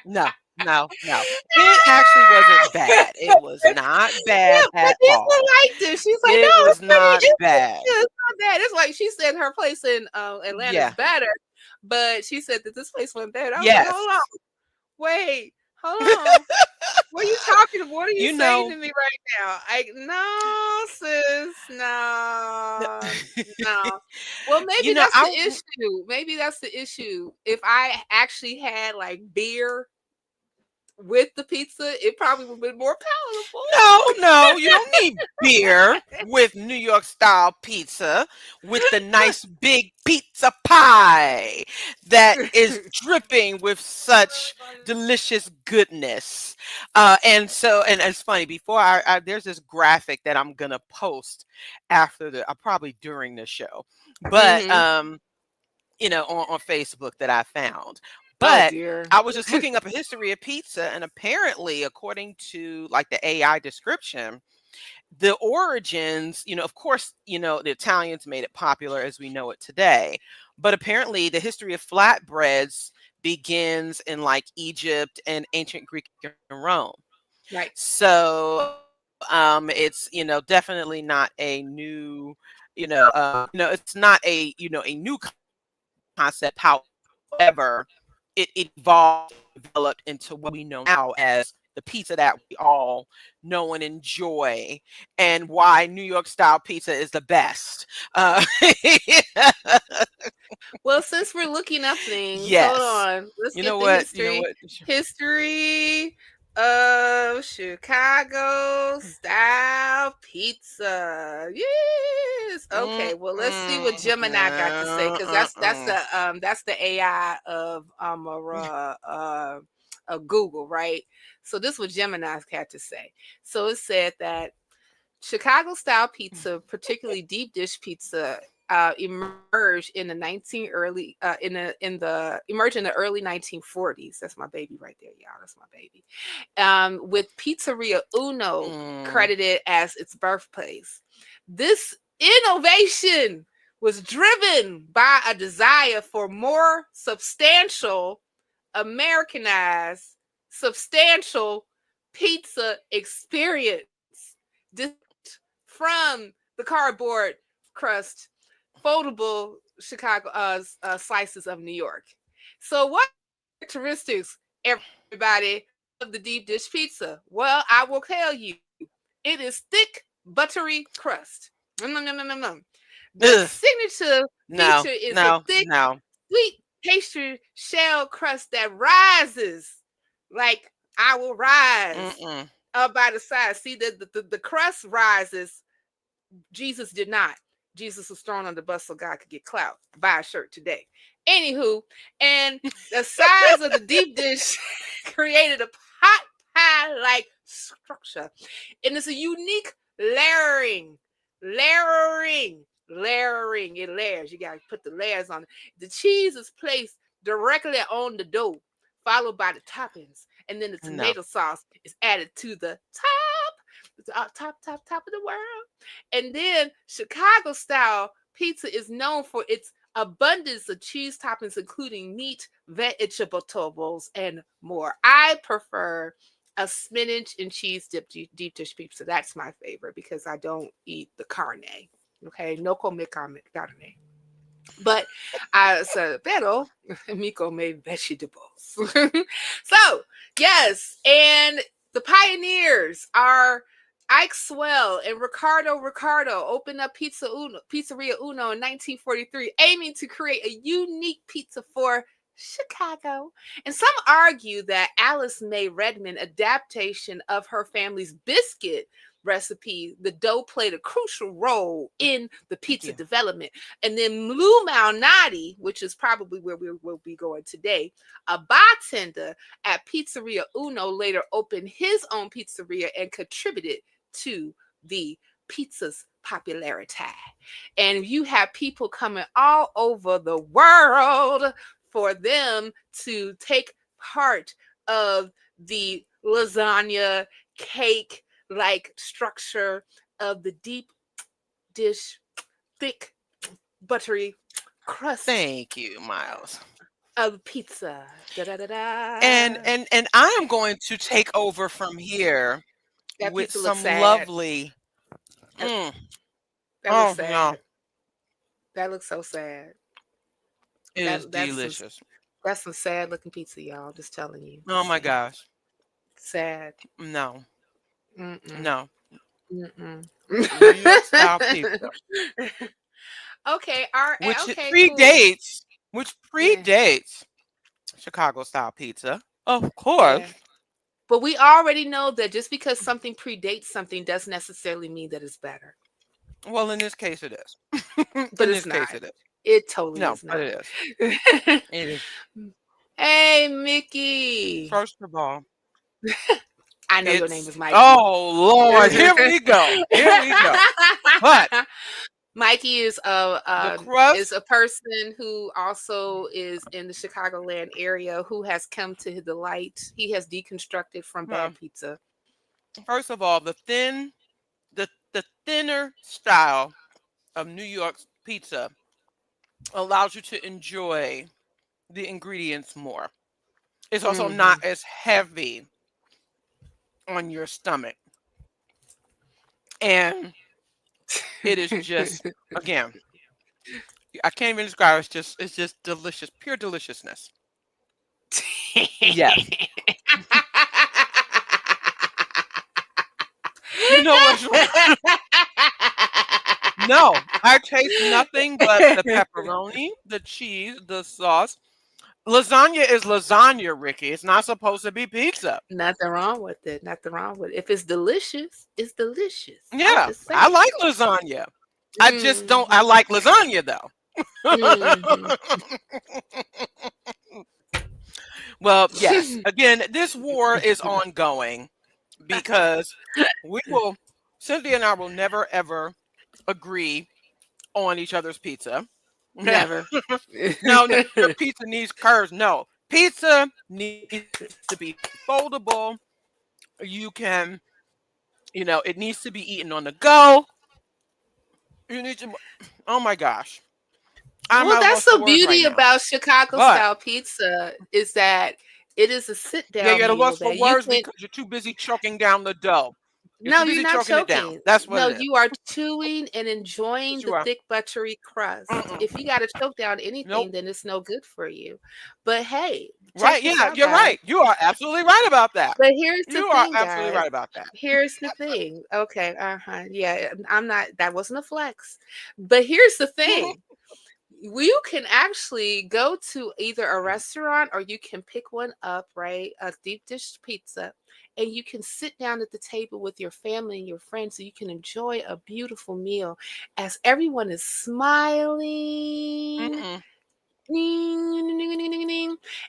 No. It actually wasn't bad. It was not bad Yeah, at Mandisa all. liked it. She's like, It no, was it's not pretty. bad. It's not bad. It's like she said her place in Atlanta is Yeah. better, but she said that this place went better. I was like, Yes. hold on, wait, hold on. What are you talking about? What are you You saying know, to me right now? No, sis, no. Well, you maybe know, that's the issue. Maybe that's the issue. If I actually had like beer with the pizza, it probably would have been more palatable. No, you don't need beer with New York style pizza with the nice big pizza pie that is dripping with such delicious goodness. And it's funny, before there's this graphic that I'm gonna post after probably during the show, but Mm-hmm. on Facebook that I found. Oh But dear. I was just looking up a history of pizza, and apparently, according to like the AI description, the origins, of course, the Italians made it popular as we know it today. But apparently, the history of flatbreads begins in like Egypt and ancient Greek and Rome. Right. So it's definitely not a new, it's not a new concept. However, it evolved, developed into what we know now as the pizza that we all know and enjoy, and why New York style pizza is the best. Well, since we're looking up things, hold Yes. on. Let's You get know the what? You know history. what? History of Chicago style pizza. Yes. Okay. Well, let's see what Gemini got to say, because that's the AI of Google, right? So this is what Gemini's had to say. So it said that Chicago style pizza, particularly deep dish pizza, emerged in the early 1940s. That's my baby right there, y'all. That's my baby. With Pizzeria Uno credited as its birthplace. This innovation was driven by a desire for more substantial, Americanized, substantial pizza experience from the cardboard crust, foldable Chicago slices of New York. So, what characteristics, everybody, of the deep dish pizza? Well, I will tell you, it is thick, buttery crust. The Ugh. signature No, feature is a no, thick, no. sweet pastry shell crust that rises like I will rise Mm-mm. up by the side. See, the crust rises. Jesus did not. Jesus was thrown on the bus so God could get clout. Buy a shirt today. Anywho, and the size of the deep dish created a pot pie-like structure. And it's a unique layering. It layers. You gotta put the layers on it. The cheese is placed directly on the dough, followed by the toppings. And then the tomato sauce is added to the top of the world. And then Chicago style pizza is known for its abundance of cheese toppings, including meat, vegetables, and more. I prefer a spinach and cheese deep dish pizza. That's my favorite because I don't eat the carne. Okay, no come carne. But pero mi come vegetables. So yes, and the pioneers are Ike Swell and Ricardo opened up Pizzeria Uno in 1943, aiming to create a unique pizza for Chicago. And some argue that Alice May Redmond adaptation of her family's biscuit recipe, the dough played a crucial role in the pizza development. And then Lou Malnati, which is probably where we will be going today, a bartender at Pizzeria Uno, later opened his own pizzeria and contributed to the pizza's popularity. And you have people coming all over the world for them to take part of the lasagna cake like structure of the deep dish, thick, buttery crust Thank you, Miles. of pizza. Da da da And da. and I am going to take over from here That with pizza looks some sad. lovely. That, Mm, that looks oh no, sad. That looks so sad. it is That delicious. that's some sad looking pizza, y'all. Just telling you. Oh Just my saying. gosh, Sad. no, Mm-mm. no, Mm-mm. New York style pizza, Okay. which it Okay. Cool. which Yeah. predates Chicago style pizza, of course. Yeah. But we already know that just because something predates something doesn't necessarily mean that it's better. Well, in this case, it is. But In it's this not. case, it is. It totally No, is but not. it is. It is. Hey, Mickey. First of all, I know your name it's is Mikey. oh Lord, here we go, here we go. But Mikey the is crust, a person who also is in the Chicagoland area who has come to the light. He has deconstructed from well, bad pizza. first of all, the thinner style of New York's pizza allows you to enjoy the ingredients more. It's also Hmm. not as heavy on your stomach, and it is just again, I can't even describe it. It's just delicious, pure deliciousness. Yes. You know what's wrong? No, I taste nothing but the pepperoni, the cheese, the sauce. Lasagna is lasagna, Ricky. It's not supposed to be pizza. Nothing wrong with it. Nothing wrong with it. If it's delicious, it's delicious. I'm Yeah, just I saying. like lasagna. I just don't. I Hmm. like lasagna though. Hmm. Well, yes. Again, this war is ongoing because we will. Cynthia and I will never ever agree on each other's pizza. Never. No, no, your pizza needs curves. No, pizza needs to be foldable. You can, it needs to be eaten on the go. You need to. Oh my gosh, I'm Well, at a that's loss for the words right beauty now. about Chicago But style pizza is that it is a sit yeah, you're down at a meal loss for that you words can. because you're too busy choking down the dough. You're No, too you're busy not choking it down. choking. That's what No, it is. you are chewing and enjoying Yes, the you are. thick, buttery crust. Mm-mm. If you got to choke down Nope. anything, then it's no good for you. But hey, check Right? this Yeah, out, you're guys. right. You are absolutely right about that. But here's the You are thing, absolutely guys. right about that. Here's the thing. Okay, yeah, I'm not, that wasn't a flex. But here's the thing. You can actually go to either a restaurant or you can pick one up, right? A deep dish pizza, and you can sit down at the table with your family and your friends so you can enjoy a beautiful meal as everyone is smiling Mm-mm.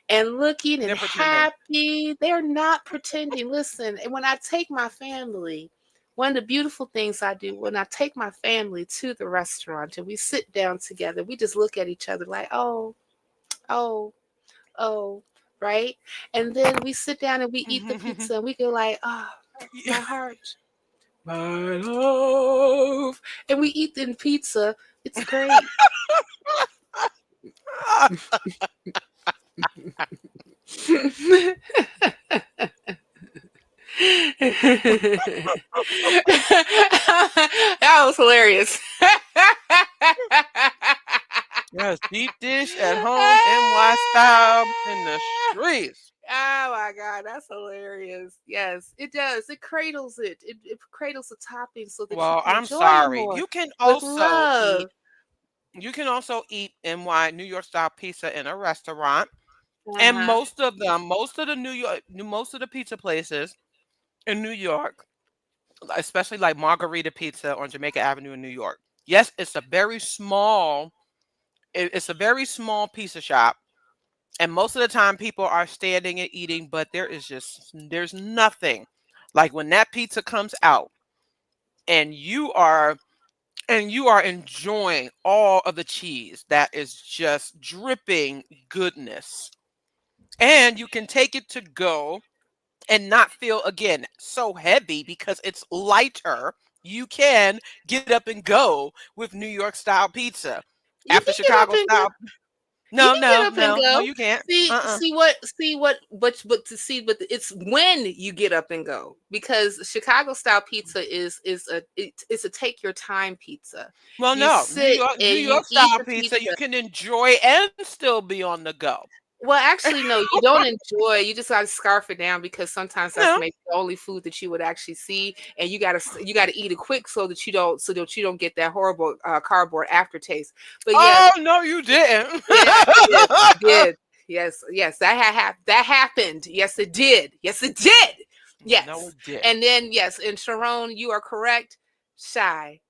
and looking and They're pretending. happy. They're not pretending. Listen, and when I take my family, one of the beautiful things I do when I take my family to the restaurant and we sit down together, we just look at each other like, oh, oh, oh, right? And then we sit down and we eat the pizza and we go like, oh, my heart, my love. And we eat the pizza. It's great. That was hilarious. Yes, deep dish at home, NY style in the streets. Oh my God, that's hilarious. Yes, it does. It cradles it. It cradles the topping so that you Well, can I'm enjoy it sorry. more You can with also love. eat. You can also eat NY New York style pizza in a restaurant, and Uh-huh. most of the pizza places in New York, especially like Margarita Pizza on Jamaica Avenue in New York. Yes, it's a very small. It's a very small pizza shop, and most of the time people are standing and eating, but there's nothing like when that pizza comes out and you are enjoying all of the cheese that is just dripping goodness, and you can take it to go and not feel again so heavy because it's lighter. You can get up and go with New York style pizza. You After can get up Chicago and go. style. You No, can get no, up and no, no, go. you can't. See, Uh-uh. see what, see what, but it's when you get up and go, because Chicago style pizza it's a take your time pizza. Well, You no, New sit York, New and you York eat style the pizza, you pizza. can enjoy and still be on the go. Well, actually, no, you don't enjoy. You just gotta scarf it down, because sometimes that's No. maybe the only food that you would actually see, and you gotta eat it quick so that you don't get that horrible cardboard aftertaste. But yes, Oh no, you didn't. yes, it did. Yes, yes, that happened. Yes, it did. Yes, it did. No, Yes, it didn't. and then yes, and Sharon, you are correct. Shy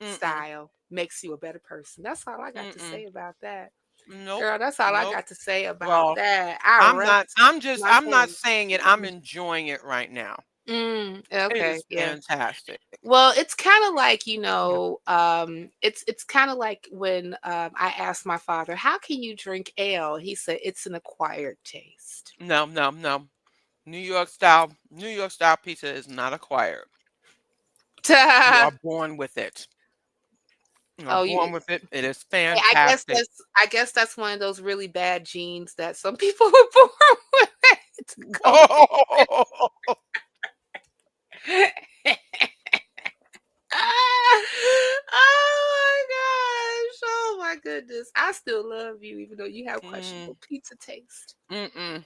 Mm-mm. style makes you a better person. That's all I got to Mm-mm. say about that. Nope. Girl, that's all I Nope. got to say about Well, that. I I'm not. rest my I'm not case. saying it. I'm enjoying it right now. It Okay, is yeah. fantastic. Well, it's kind of like, Yeah. it's kind of like when I asked my father, "How can you drink ale?" He said, "It's an acquired taste." No, no, no. New York style pizza is not acquired. You are born with it. You are Oh, born with it. It is yeah, I guess fantastic. that's one of those really bad genes that some people were born with. To go Oh, with. Ah, oh my gosh. Oh my goodness. I still love you, even though you have mm, questionable pizza taste. no,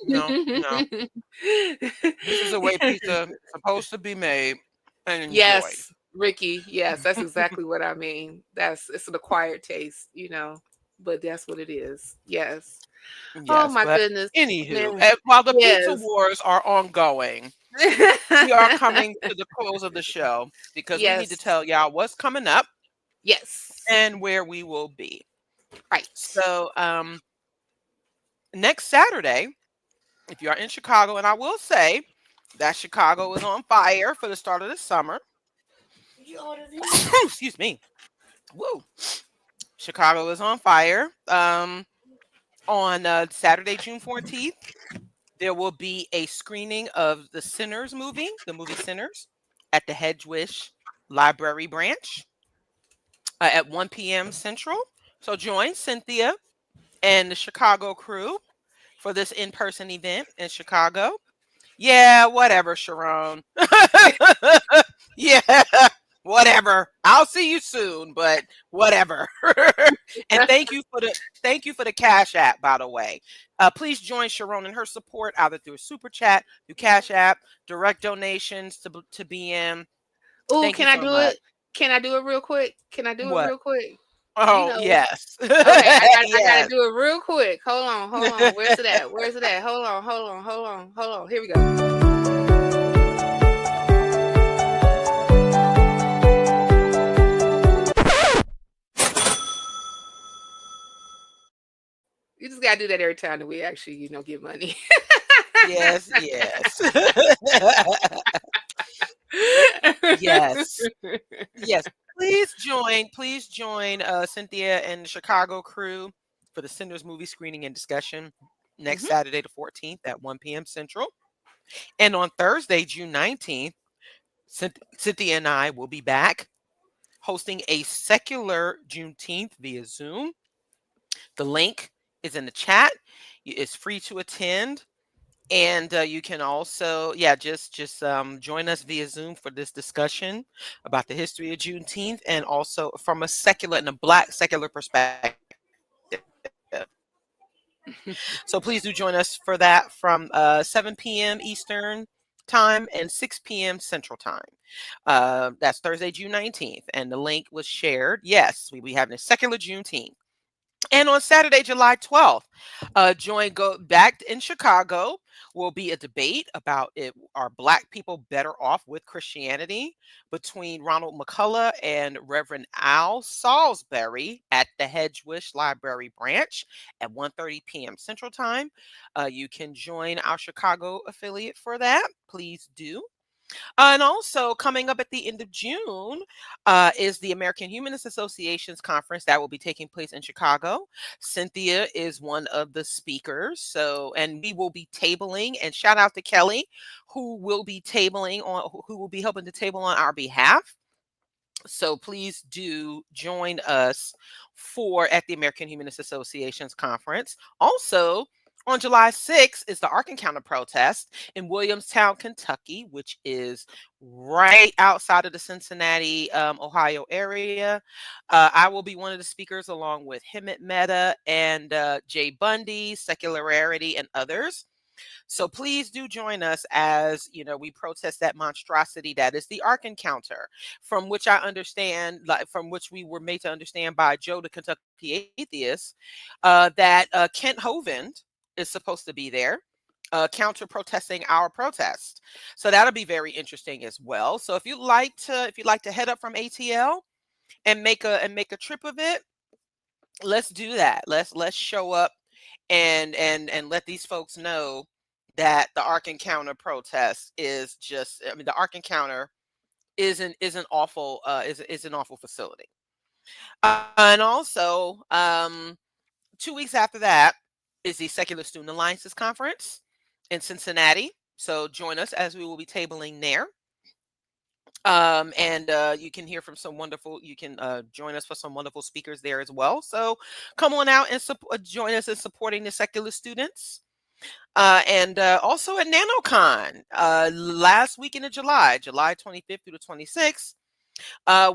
no, no. This is the way pizza is supposed to be made and enjoyed. Yes, Ricky. Yes, that's exactly what I mean. It's an acquired taste. But that's what it is. Yes. Oh Yes, my but goodness. anywho, Man. while the pizza Yes. wars are ongoing, we are coming to the close of the show because we need to Yes. tell y'all what's coming up Yes. and where we will be. Right. So, next Saturday, if you are in Chicago, and I will say that Chicago is on fire for the start of the summer. Excuse me. Woo. Chicago is on fire. On Saturday, June 14th, there will be a screening of the Sinners movie, the movie Sinners, at the Hedgewish Library Branch at 1 p.m. Central. So join Cynthia and the Chicago crew for this in-person event in Chicago. Yeah, whatever, Sharon. Yeah, whatever. I'll see you soon, but whatever. And thank you for the Cash App, by the way. Please join Sharon in her support either through a super chat, through Cash App, direct donations to BM. Oh, Thank you can I so do much. it? Can I do it real quick? Can I do it What? real quick? You Oh know. yes, Okay, I gotta yes. do it real quick. Hold on, hold on. Where's it at? Where's it at? Hold on, hold on, hold on, hold on. Here we go. You just gotta do that every time that we actually, get money. Yes, yes. Yes. Yes. Please join Cynthia and the Chicago crew for the Cinders movie screening and discussion next Mhm. Saturday the 14th at 1 p.m. Central. And on Thursday, June 19th, Cynthia and I will be back hosting a secular Juneteenth via Zoom. The link is in the chat. It's free to attend. And you can also, yeah, just join us via Zoom for this discussion about the history of Juneteenth, and also from a secular and a Black secular perspective. So please do join us for that from 7 p.m. Eastern time and 6 p.m. Central time. That's Thursday, June 19th, and the link was shared. Yes, we having a secular Juneteenth. And on Saturday, July 12th, join Go Back in Chicago will be a debate about are Black people better off with Christianity between Ronald McCullough and Reverend Al Salisbury at the Hedgewish Library Branch at 1:30 p.m. Central Time. You can join our Chicago affiliate for that. Please do. And also coming up at the end of June is the American Humanist Association's conference that will be taking place in Chicago. Cynthia is one of the speakers. So, and we will be tabling, and shout out to Kelly, who will be helping to table on our behalf. So please do join us for at the American Humanist Association's conference. Also, on July 6th is the Ark Encounter Protest in Williamstown, Kentucky, which is right outside of the Cincinnati, Ohio area. I will be one of the speakers along with Hemant Mehta and Jay Bundy, Secularity, and others. So please do join us as we protest that monstrosity that is the Ark Encounter, from which I understand, like from which we were made to understand by Joe the Kentucky Atheist, that Kent Hovind is supposed to be there. Counter protesting our protest, so that'll be very interesting as well. So if you'd like to head up from ATL and make a trip of it, let's do that. Let's show up and let these folks know that the Ark Encounter protest is just, I mean, the Ark Encounter is an awful facility. And also, 2 weeks after that is the Secular Student Alliances Conference in Cincinnati. So join us as we will be tabling there. And you can hear from some wonderful, you can join us for some wonderful speakers there as well. So come on out and join us in supporting the secular students. And also at NaNoCon, last weekend of July 25th through the 26th,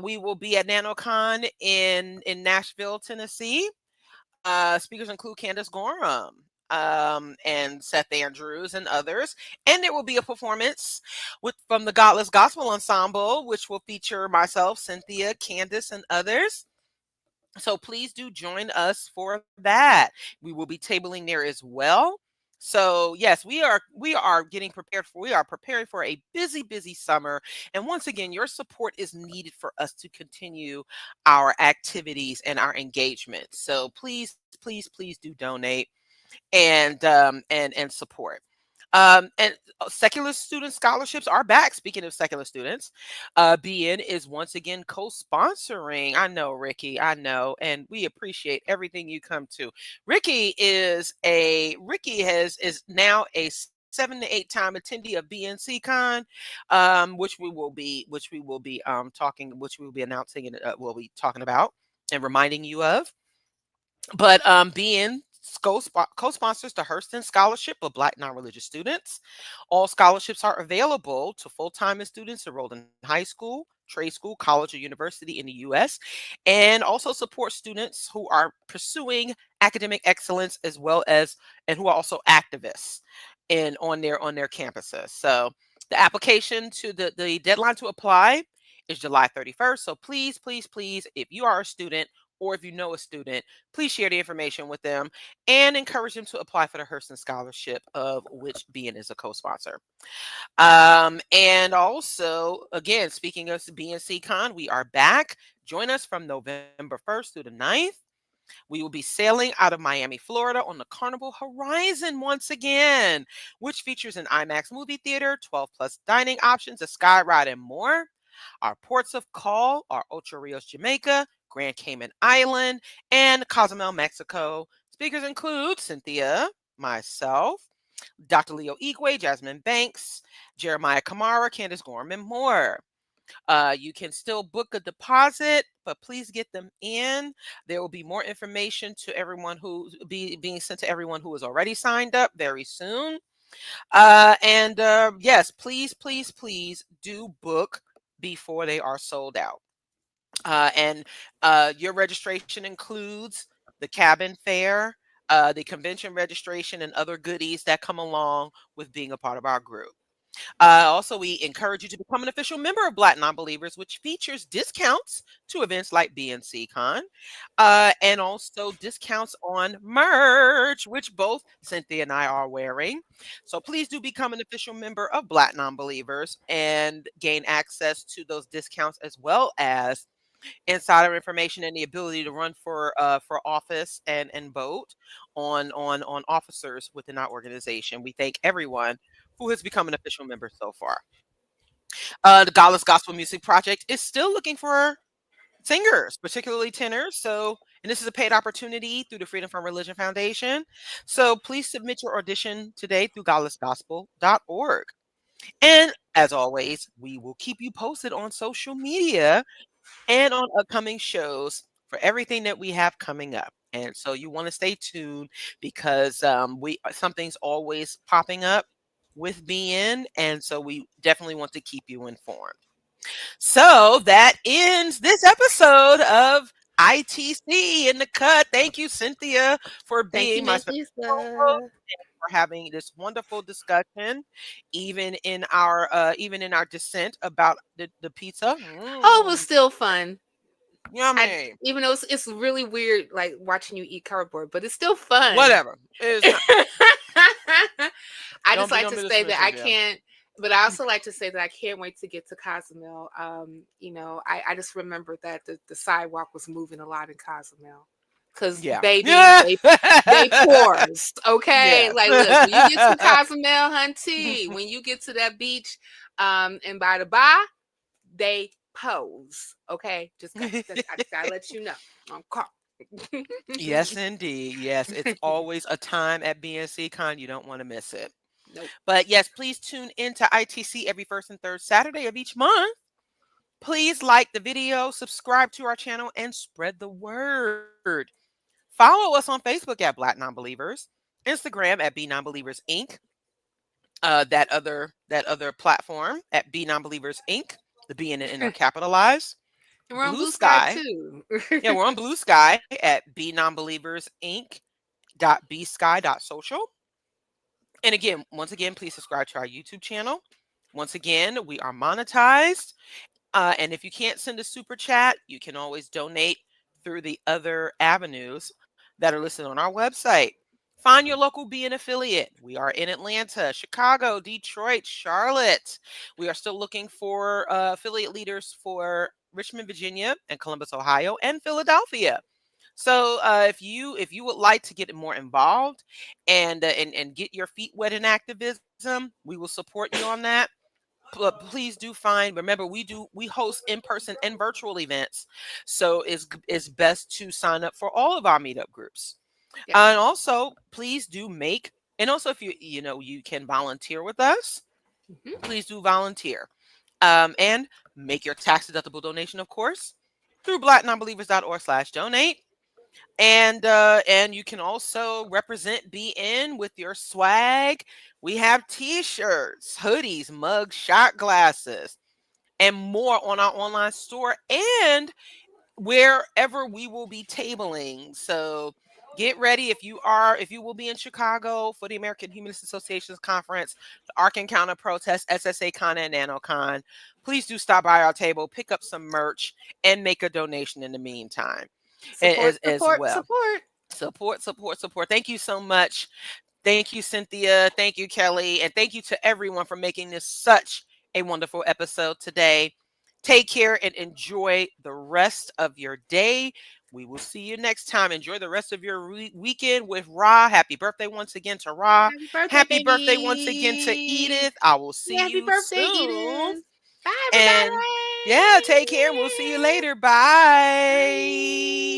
we will be at NaNoCon in Nashville, Tennessee. Speakers include Candace Gorham, and Seth Andrews and others. And there will be a performance from the Godless Gospel Ensemble, which will feature myself, Cynthia, Candace, and others. So please do join us for that. We will be tabling there as well. So yes, we are preparing for a busy summer. And once again, your support is needed for us to continue our activities and our engagement. So please do donate and support. And secular student scholarships are back. Speaking of secular students, BN is once again co-sponsoring. I know, Ricky, I know, and we appreciate everything you come to. Ricky is now a 7 to 8 time attendee of BNCCon, which we will be announcing, and we'll be talking about and reminding you of. But being co-sponsors the Hurston Scholarship of Black non-religious students. All scholarships are available to full-time students enrolled in high school, trade school, college, or university in the U.S., and also support students who are pursuing academic excellence and who are also activists on their campuses. So the application to the deadline to apply is July 31st. So please, if you are a student or if you know a student, please share the information with them and encourage them to apply for the Hurston Scholarship, of which BN is a co-sponsor. And also, again, speaking of BNCCon, we are back. Join us from November 1st through the 9th. We will be sailing out of Miami, Florida on the Carnival Horizon once again, which features an IMAX movie theater, 12 plus dining options, a sky ride, and more. Our ports of call are Ocho Rios, Jamaica, Grand Cayman Island, and Cozumel, Mexico. Speakers include Cynthia, myself, Dr. Leo Igwe, Jasmine Banks, Jeremiah Kamara, Candace Gorham, and more. You can still book a deposit, but please get them in. There will be more information to everyone being sent to everyone who is already signed up very soon. And yes, please do book before they are sold out. And your registration includes the cabin fare, the convention registration, and other goodies that come along with being a part of our group. Also, we encourage you to become an official member of Black Nonbelievers, which features discounts to events like BNCCon, and also discounts on merch, which both Cynthia and I are wearing. So please do become an official member of Black Nonbelievers and gain access to those discounts, as well as insider information and the ability to run for office and vote on officers within our organization. We thank everyone who has become an official member so far. The Godless Gospel Music Project is still looking for singers, particularly tenors. So, and this is a paid opportunity through the Freedom from Religion Foundation. So please submit your audition today through godlessgospel.org. And as always, we will keep you posted on social media and on upcoming shows for everything that we have coming up. And so you want to stay tuned because we something's always popping up with BN, and so we definitely want to keep you informed. So that ends this episode of ITC in the cut. Thank you, Cynthia, for Thank you, being my Miss special co-host Lisa. and for having this wonderful discussion, even in our dissent about the pizza. Oh, it was still fun. I Yummy. even though it's really weird, like watching you eat cardboard, but it's still fun. Whatever. It's not. I just like Don't to be say that I dismissive, yeah. can't, but I also like to say that I can't wait to get to Cozumel. I just remember that the sidewalk was moving a lot in Cozumel. Cause Yeah. baby, they pours. Okay. Yes. Like look, when you get to Cozumel, hunty, when you get to that beach, and by the bar, they pose. Okay. I just gotta let you know. I'm caught. Yes, indeed. Yes, it's always a time at BNCCon. You don't want to miss it. Nope. But yes, please tune into ITC every first and third Saturday of each month. Please like the video, subscribe to our channel, and spread the word. Follow us on Facebook at BlackNonbelievers, Instagram at BNonbelievers Inc., that other platform at BNonbelievers Inc., the B and N are capitalized. And we're on Blue Blue Sky Sky. too. Yeah, we're on Blue Sky at BNonbelievers Inc. .bsky.social. And again, once again, please subscribe to our YouTube channel. Once again, we are monetized. And if you can't send a super chat, you can always donate through the other avenues that are listed on our website. Find your local BN affiliate. We are in Atlanta, Chicago, Detroit, Charlotte. We are still looking for affiliate leaders for Richmond, Virginia, and Columbus, Ohio, and Philadelphia. So if you would like to get more involved and get your feet wet in activism, we will support you on that. But please do find. Remember, we host in person and virtual events, so it's best to sign up for all of our meetup groups. Yes. And also, please do make. And also, if you can volunteer with us, please do volunteer. And make your tax deductible donation, of course, through blacknonbelievers.org/donate. And you can also represent BN with your swag. We have t-shirts, hoodies, mugs, shot glasses, and more on our online store and wherever we will be tabling. So get ready if you will be in Chicago for the American Humanist Association's conference, the Ark Encounter Protest, SSACon, and NaNoCon. Please do stop by our table, pick up some merch, and make a donation in the meantime. Support, As support, well. support. Support. Thank you so much. Thank you, Cynthia. Thank you, Kelly. And thank you to everyone for making this such a wonderful episode today. Take care and enjoy the rest of your day. We will see you next time. Enjoy the rest of your weekend with Ra. Happy birthday once again to Ra. Happy birthday, Happy baby. birthday once again to Edith. I will see Happy you birthday, soon. Edith. Bye, And everybody. yeah, take care and we'll see you later. Bye. Bye.